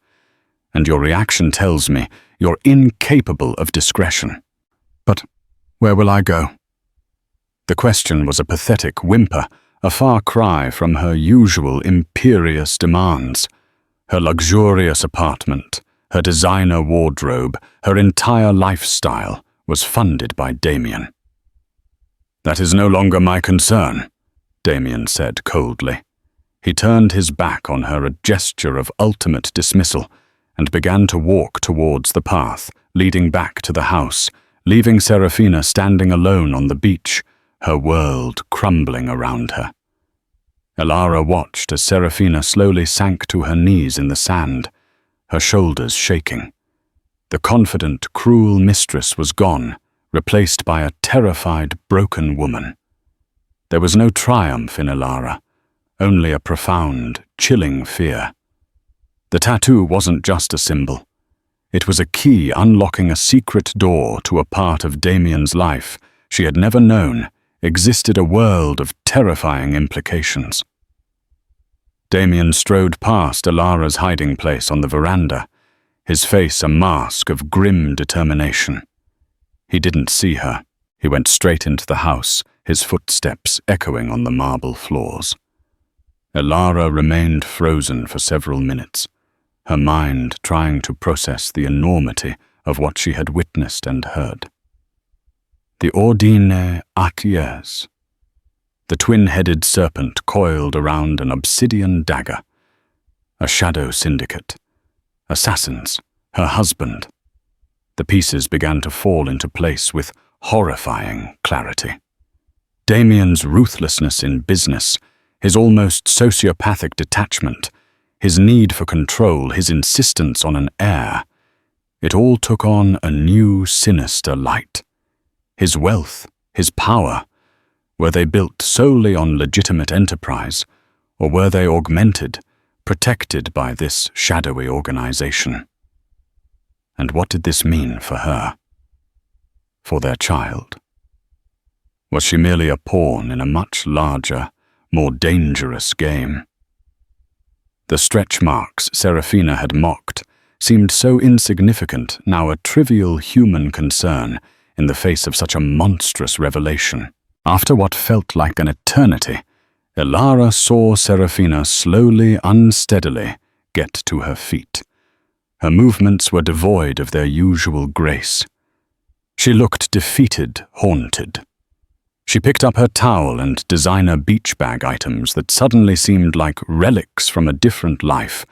And your reaction tells me you're incapable of discretion. But where will I go?" The question was a pathetic whimper, a far cry from her usual imperious demands. Her luxurious apartment, her designer wardrobe, her entire lifestyle was funded by Damian. "That is no longer my concern," Damian said coldly. He turned his back on her, a gesture of ultimate dismissal, and began to walk towards the path leading back to the house, leaving Seraphina standing alone on the beach, her world crumbling around her. Elara watched as Seraphina slowly sank to her knees in the sand, her shoulders shaking. The confident, cruel mistress was gone, replaced by a terrified, broken woman. There was no triumph in Elara, only a profound, chilling fear. The tattoo wasn't just a symbol. It was a key unlocking a secret door to a part of Damian's life she had never known existed, a world of terrifying implications. Damian strode past Elara's hiding place on the veranda, his face a mask of grim determination. He didn't see her. He went straight into the house, his footsteps echoing on the marble floors. Elara remained frozen for several minutes, her mind trying to process the enormity of what she had witnessed and heard. The ordine acquiesce. The twin-headed serpent coiled around an obsidian dagger. A shadow syndicate. Assassins. Her husband. The pieces began to fall into place with horrifying clarity. Damian's ruthlessness in business, his almost sociopathic detachment, his need for control, his insistence on an heir, it all took on a new sinister light. His wealth, his power, were they built solely on legitimate enterprise, or were they augmented, protected by this shadowy organization? And what did this mean for her? For their child? Was she merely a pawn in a much larger, more dangerous game? The stretch marks Seraphina had mocked seemed so insignificant, now a trivial human concern in the face of such a monstrous revelation. After what felt like an eternity, Elara saw Seraphina slowly, unsteadily get to her feet. Her movements were devoid of their usual grace. She looked defeated, haunted. She picked up her towel and designer beach bag items that suddenly seemed like relics from a different life,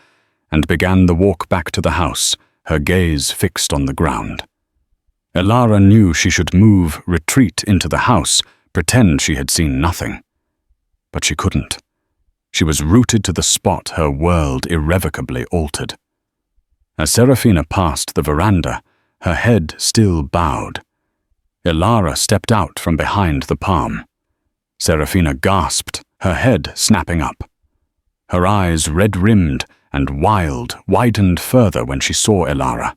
and began the walk back to the house, her gaze fixed on the ground. Elara knew she should move, retreat into the house, pretend she had seen nothing. But she couldn't. She was rooted to the spot, her world irrevocably altered. As Seraphina passed the veranda, her head still bowed. Elara stepped out from behind the palm. Seraphina gasped, her head snapping up. Her eyes red-rimmed and wild widened further when she saw Elara.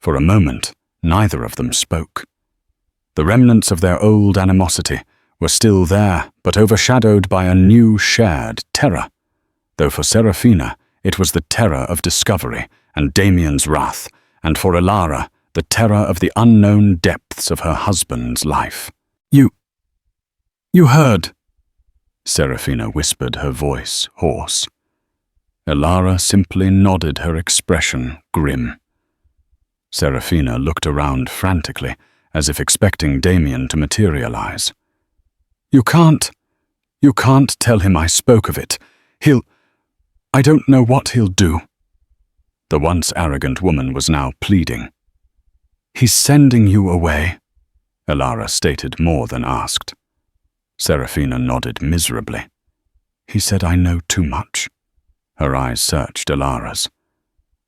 For a moment, neither of them spoke. The remnants of their old animosity were still there, but overshadowed by a new shared terror, though for Seraphina it was the terror of discovery and Damian's wrath, and for Elara the terror of the unknown depths of her husband's life. You heard, Seraphina whispered, her voice hoarse. Elara simply nodded, her expression grim. Seraphina looked around frantically, as if expecting Damian to materialize. You can't tell him I spoke of it. I don't know what he'll do. The once arrogant woman was now pleading. He's sending you away, Elara stated more than asked. Seraphina nodded miserably. He said I know too much. Her eyes searched Elara's.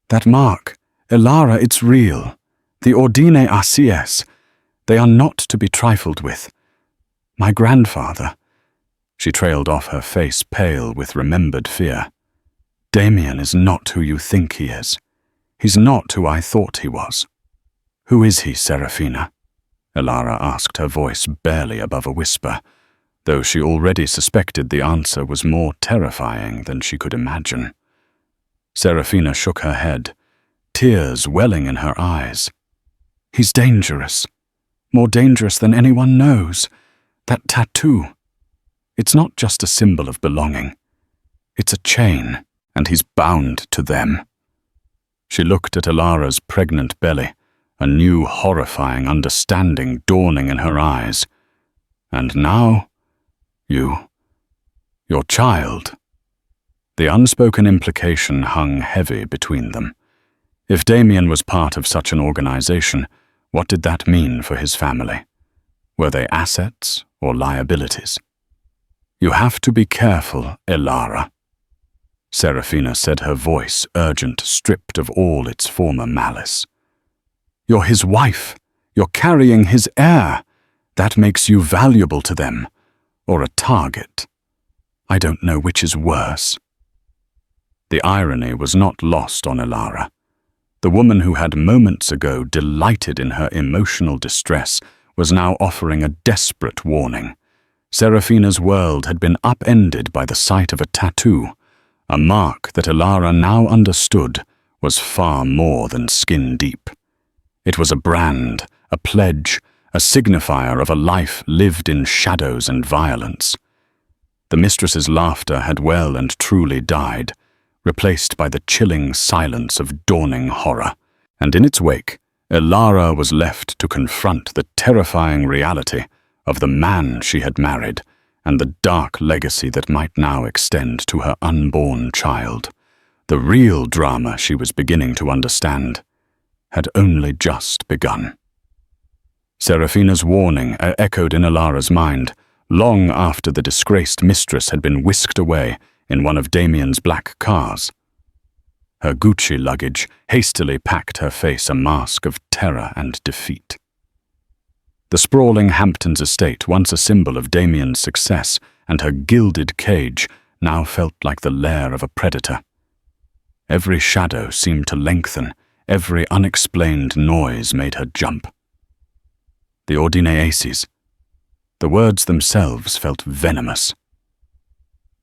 That mark, Elara, it's real. The ordine acquiesce. They are not to be trifled with. My grandfather. She trailed off, her face pale with remembered fear. Damian is not who you think he is. He's not who I thought he was. Who is he, Seraphina? Elara asked, her voice barely above a whisper, though she already suspected the answer was more terrifying than she could imagine. Seraphina shook her head, tears welling in her eyes. He's dangerous. More dangerous than anyone knows. That tattoo. It's not just a symbol of belonging. It's a chain, and he's bound to them. She looked at Elara's pregnant belly, a new horrifying understanding dawning in her eyes. And now, your child. The unspoken implication hung heavy between them. If Damian was part of such an organization, what did that mean for his family? Were they assets or liabilities? You have to be careful, Elara. Seraphina said, her voice urgent, stripped of all its former malice. You're his wife. You're carrying his heir. That makes you valuable to them, or a target. I don't know which is worse. The irony was not lost on Elara. The woman who had moments ago delighted in her emotional distress was now offering a desperate warning. Seraphina's world had been upended by the sight of a tattoo, a mark that Elara now understood was far more than skin deep. It was a brand, a pledge, a signifier of a life lived in shadows and violence. The mistress's laughter had well and truly died, replaced by the chilling silence of dawning horror, and in its wake, Elara was left to confront the terrifying reality of the man she had married and the dark legacy that might now extend to her unborn child. The real drama she was beginning to understand had only just begun. Seraphina's warning echoed in Elara's mind long after the disgraced mistress had been whisked away in one of Damian's black cars. Her Gucci luggage hastily packed her face a mask of terror and defeat. The sprawling Hamptons estate, once a symbol of Damian's success and her gilded cage, now felt like the lair of a predator. Every shadow seemed to lengthen, every unexplained noise made her jump. The ordinaeaces. The words themselves felt venomous.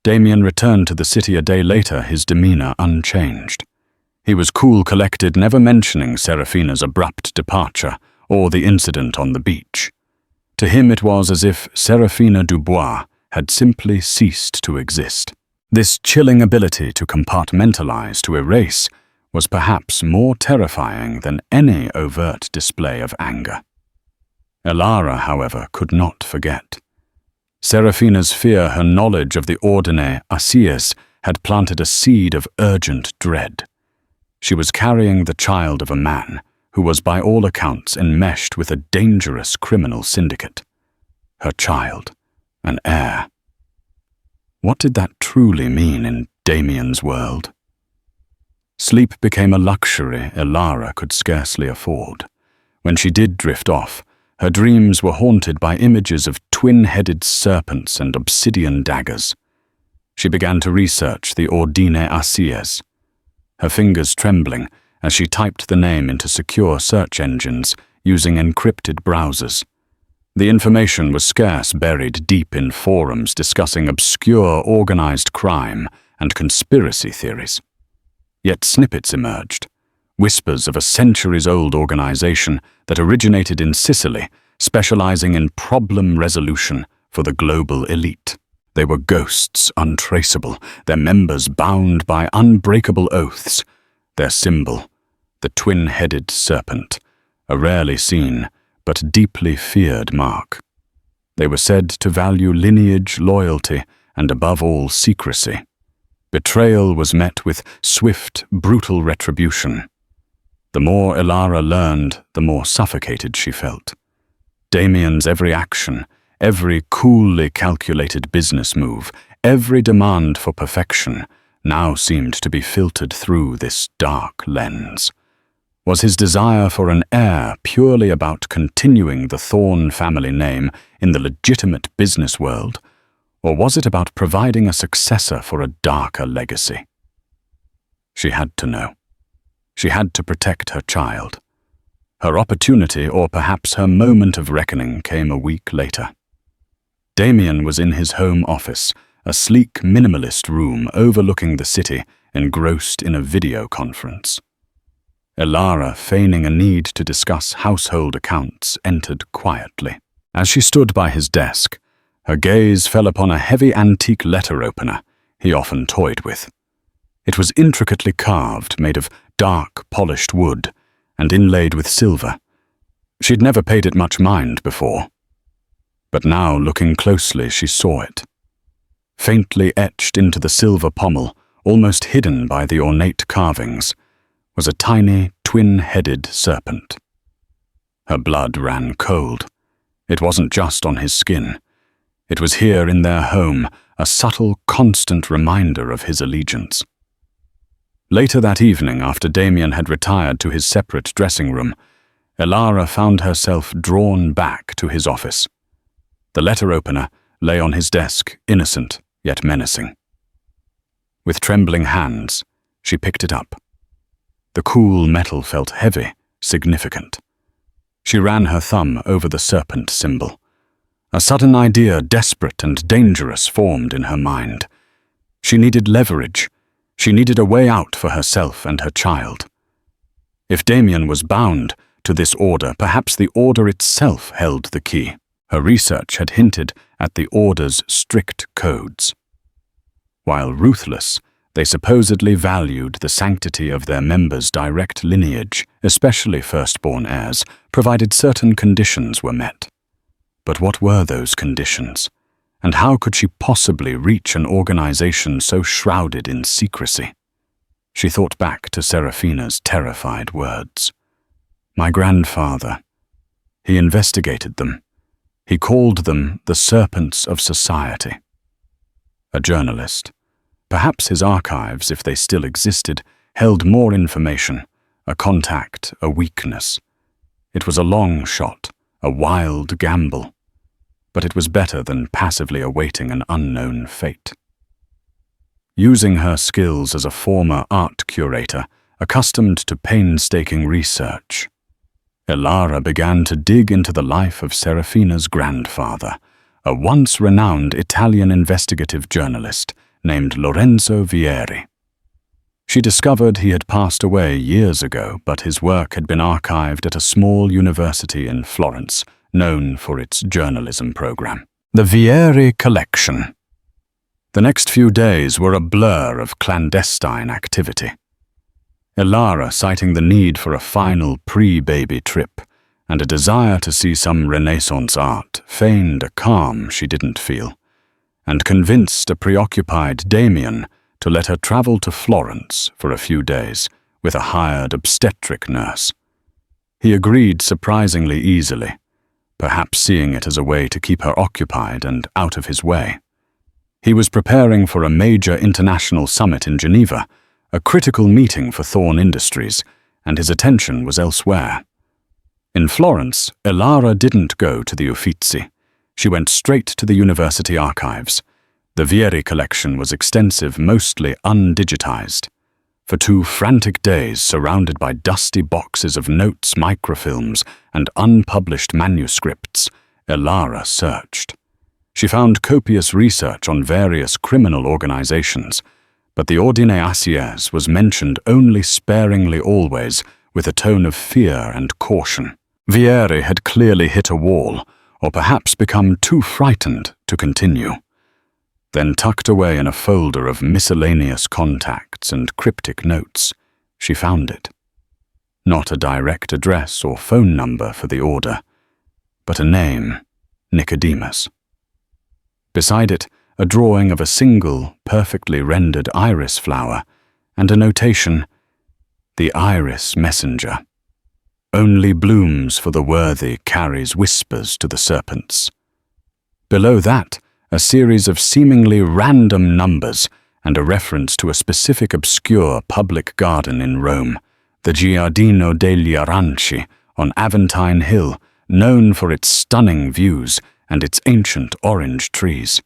Damian returned to the city a day later, his demeanor unchanged. He was cool, collected, never mentioning Seraphina's abrupt departure or the incident on the beach. To him it was as if Seraphina Dubois had simply ceased to exist. This chilling ability to compartmentalize, to erase, was perhaps more terrifying than any overt display of anger. Elara, however, could not forget. Seraphina's fear, her knowledge of the ordinaeaces, had planted a seed of urgent dread. She was carrying the child of a man who was by all accounts enmeshed with a dangerous criminal syndicate. Her child, an heir. What did that truly mean in Damian's world? Sleep became a luxury Elara could scarcely afford. When she did drift off, her dreams were haunted by images of twin-headed serpents and obsidian daggers. She began to research the ordinaeaces, her fingers trembling as she typed the name into secure search engines using encrypted browsers. The information was scarce, buried deep in forums discussing obscure organized crime and conspiracy theories. Yet snippets emerged, whispers of a centuries-old organization that originated in Sicily, specializing in problem resolution for the global elite. They were ghosts, untraceable, their members bound by unbreakable oaths, their symbol, the twin-headed serpent, a rarely seen but deeply feared mark. They were said to value lineage, loyalty, and above all secrecy. Betrayal was met with swift, brutal retribution. The more Elara learned, the more suffocated she felt. Damian's every action, every coolly calculated business move, every demand for perfection now seemed to be filtered through this dark lens. Was his desire for an heir purely about continuing the Thorne family name in the legitimate business world, or was it about providing a successor for a darker legacy? She had to know. She had to protect her child. Her opportunity, or perhaps her moment of reckoning, came a week later. Damian was in his home office, a sleek minimalist room overlooking the city, engrossed in a video conference. Elara, feigning a need to discuss household accounts, entered quietly. As she stood by his desk, her gaze fell upon a heavy antique letter opener he often toyed with. It was intricately carved, made of dark, polished wood, and inlaid with silver. She'd never paid it much mind before. But now, looking closely, she saw it. Faintly etched into the silver pommel, almost hidden by the ornate carvings, was a tiny, twin-headed serpent. Her blood ran cold. It wasn't just on his skin. It was here in their home, a subtle, constant reminder of his allegiance. Later that evening, after Damian had retired to his separate dressing room, Elara found herself drawn back to his office. The letter opener lay on his desk, innocent yet menacing. With trembling hands, she picked it up. The cool metal felt heavy, significant. She ran her thumb over the serpent symbol. A sudden idea, desperate and dangerous, formed in her mind. She needed leverage, She needed a way out for herself and her child. If Damian was bound to this order, perhaps the order itself held the key. Her research had hinted at the order's strict codes. While ruthless, they supposedly valued the sanctity of their members' direct lineage, especially firstborn heirs, provided certain conditions were met. But what were those conditions? And how could she possibly reach an organization so shrouded in secrecy? She thought back to Seraphina's terrified words. My grandfather. He investigated them. He called them the serpents of society. A journalist. Perhaps his archives, if they still existed, held more information, a contact, a weakness. It was a long shot, a wild gamble. But it was better than passively awaiting an unknown fate. Using her skills as a former art curator, accustomed to painstaking research, Elara began to dig into the life of Seraphina's grandfather, a once renowned Italian investigative journalist named Lorenzo Vieri. She discovered he had passed away years ago, but his work had been archived at a small university in Florence, known for its journalism program. The Vieri Collection. The next few days were a blur of clandestine activity. Elara, citing the need for a final pre-baby trip and a desire to see some Renaissance art, feigned a calm she didn't feel, and convinced a preoccupied Damian to let her travel to Florence for a few days with a hired obstetric nurse. He agreed surprisingly easily, perhaps seeing it as a way to keep her occupied and out of his way. He was preparing for a major international summit in Geneva, a critical meeting for Thorne Industries, and his attention was elsewhere. In Florence, Elara didn't go to the Uffizi. She went straight to the university archives. The Vieri collection was extensive, mostly undigitized. For 2 frantic days, surrounded by dusty boxes of notes, microfilms, and unpublished manuscripts, Elara searched. She found copious research on various criminal organizations, but the Ordine Assiers was mentioned only sparingly, always with a tone of fear and caution. Vieri had clearly hit a wall, or perhaps become too frightened to continue. Then, tucked away in a folder of miscellaneous contacts and cryptic notes, she found it. Not a direct address or phone number for the order, but a name, Nicodemus. Beside it, a drawing of a single, perfectly rendered iris flower, and a notation, the iris messenger. Only blooms for the worthy carries whispers to the serpents. Below that, a series of seemingly random numbers and a reference to a specific obscure public garden in Rome, the Giardino degli Aranci on Aventine Hill, known for its stunning views and its ancient orange trees.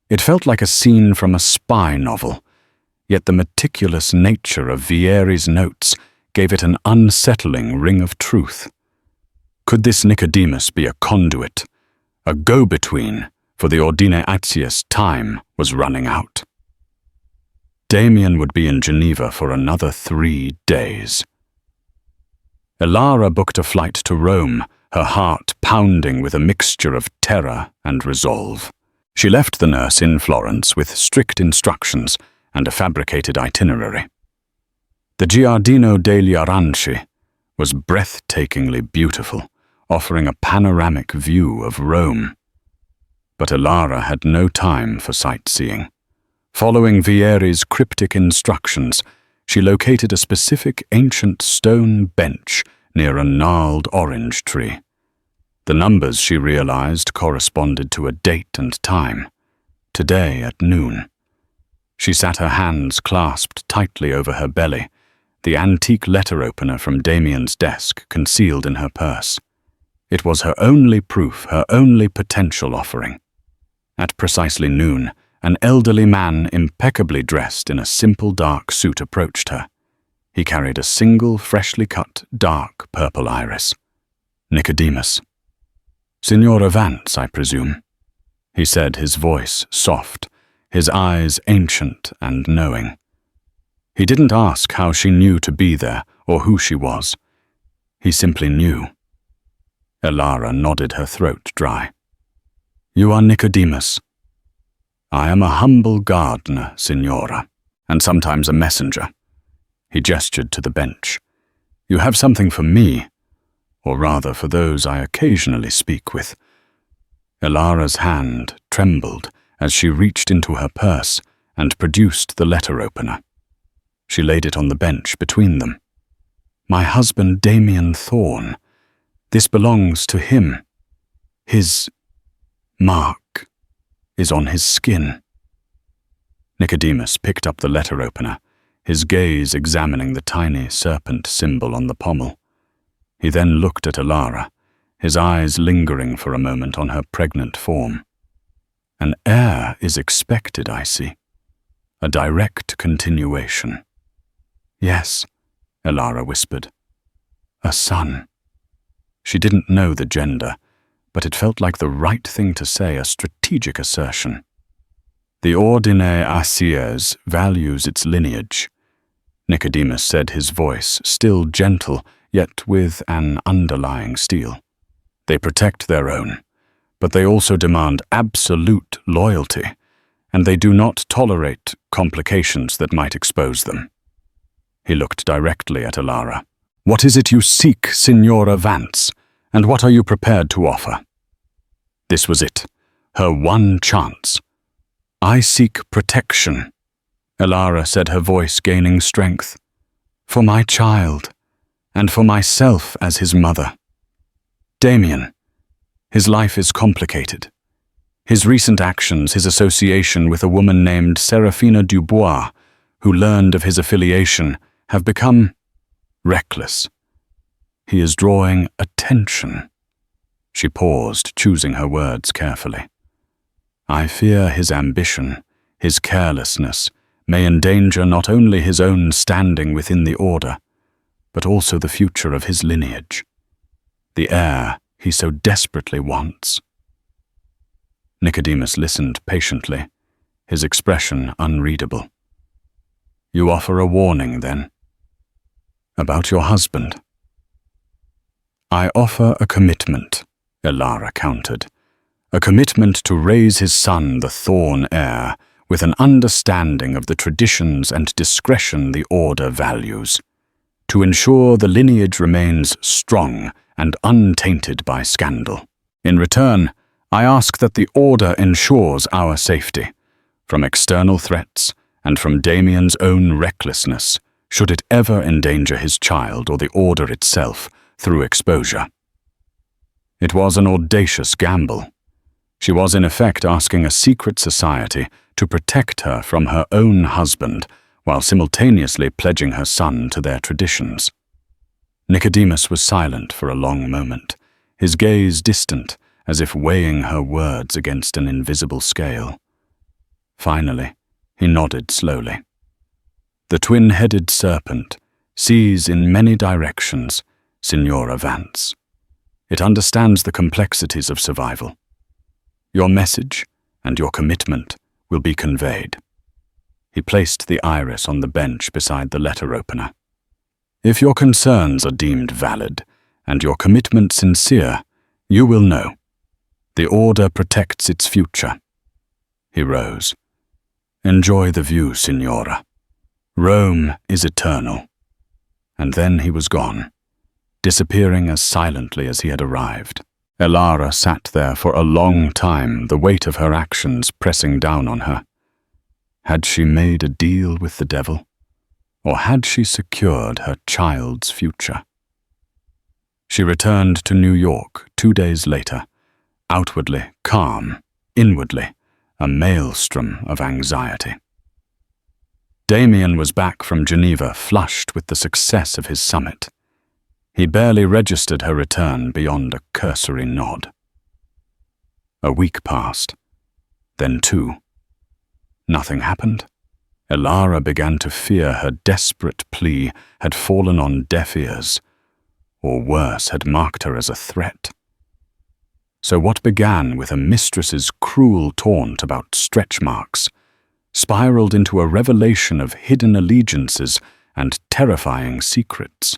It felt like a scene from a spy novel, yet the meticulous nature of Vieri's notes gave it an unsettling ring of truth. Could this Nicodemus be a conduit, a go-between, for the Ordine Assies' time was running out? Damian would be in Geneva for another 3 days. Elara booked a flight to Rome, her heart pounding with a mixture of terror and resolve. She left the nurse in Florence with strict instructions and a fabricated itinerary. The Giardino degli Aranci was breathtakingly beautiful, offering a panoramic view of Rome. But Elara had no time for sightseeing. Following Vieri's cryptic instructions, she located a specific ancient stone bench near a gnarled orange tree. The numbers, she realized, corresponded to a date and time. Today at noon. She sat her hands clasped tightly over her belly, the antique letter opener from Damian's desk concealed in her purse. It was her only proof, her only potential offering. At precisely noon, an elderly man impeccably dressed in a simple dark suit approached her. He carried a single, freshly cut, dark purple iris. Nicodemus. "Signora Vance, I presume," he said, his voice soft, his eyes ancient and knowing. He didn't ask how she knew to be there or who she was. He simply knew. Elara nodded, her throat dry. "You are Nicodemus." "I am a humble gardener, Signora, and sometimes a messenger." He gestured to the bench. "You have something for me, or rather for those I occasionally speak with." Elara's hand trembled as she reached into her purse and produced the letter opener. She laid it on the bench between them. "My husband Damien Thorne. This belongs to him. His mark is on his skin." Nicodemus picked up the letter opener, his gaze examining the tiny serpent symbol on the pommel. He then looked at Elara, his eyes lingering for a moment on her pregnant form. "An heir is expected, I see. A direct continuation." "Yes," Elara whispered. "A son." She didn't know the gender, but it felt like the right thing to say, a strategic assertion. "The Ordine Assiers values its lineage," Nicodemus said, his voice still gentle, yet with an underlying steel. "They protect their own, but they also demand absolute loyalty, and they do not tolerate complications that might expose them." He looked directly at Elara. "What is it you seek, Signora Vance, and what are you prepared to offer?" This was it, her one chance. "I seek protection," Elara said, her voice gaining strength. "For my child, and for myself as his mother. Damian, his life is complicated. His recent actions, his association with a woman named Seraphina Dubois, who learned of his affiliation, have become reckless. He is drawing attention." She paused, choosing her words carefully. "I fear his ambition, his carelessness, may endanger not only his own standing within the order, but also the future of his lineage, the heir he so desperately wants." Nicodemus listened patiently, his expression unreadable. "You offer a warning, then? About your husband?" "I offer a commitment," Elara countered. "A commitment to raise his son, the Thorne heir, with an understanding of the traditions and discretion the Order values, to ensure the lineage remains strong and untainted by scandal. In return, I ask that the Order ensures our safety, from external threats and from Damien's own recklessness, should it ever endanger his child or the Order itself through exposure." It was an audacious gamble. She was in effect asking a secret society to protect her from her own husband while simultaneously pledging her son to their traditions. Nicodemus was silent for a long moment, his gaze distant, as if weighing her words against an invisible scale. Finally, he nodded slowly. "The twin-headed serpent sees in many directions, Signora Vance. It understands the complexities of survival. Your message and your commitment will be conveyed." He placed the iris on the bench beside the letter opener. "If your concerns are deemed valid and your commitment sincere, you will know. The Order protects its future." He rose. "Enjoy the view, Signora. Rome is eternal." And then he was gone, disappearing as silently as he had arrived. Elara sat there for a long time, the weight of her actions pressing down on her. Had she made a deal with the devil? Or had she secured her child's future? She returned to New York 2 days later, outwardly calm, inwardly a maelstrom of anxiety. Damian was back from Geneva, flushed with the success of his summit. He barely registered her return beyond a cursory nod. A week passed, then 2. Nothing happened. Elara began to fear her desperate plea had fallen on deaf ears, or worse, had marked her as a threat. So what began with a mistress's cruel taunt about stretch marks spiraled into a revelation of hidden allegiances and terrifying secrets.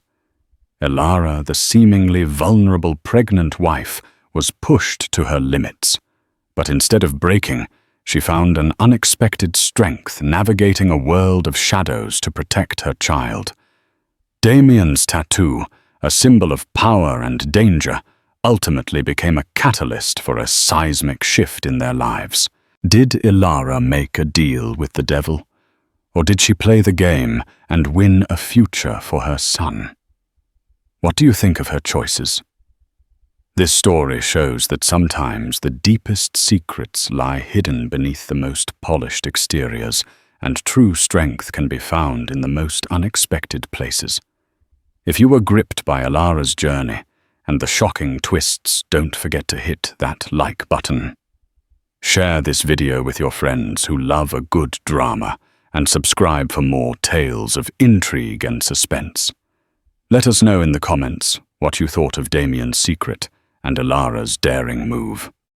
Elara, the seemingly vulnerable pregnant wife, was pushed to her limits. But instead of breaking, she found an unexpected strength navigating a world of shadows to protect her child. Damian's tattoo, a symbol of power and danger, ultimately became a catalyst for a seismic shift in their lives. Did Elara make a deal with the devil? Or did she play the game and win a future for her son? What do you think of her choices? This story shows that sometimes the deepest secrets lie hidden beneath the most polished exteriors, and true strength can be found in the most unexpected places. If you were gripped by Elara's journey and the shocking twists, don't forget to hit that like button. Share this video with your friends who love a good drama, and subscribe for more tales of intrigue and suspense. Let us know in the comments what you thought of Damian's secret and Elara's daring move.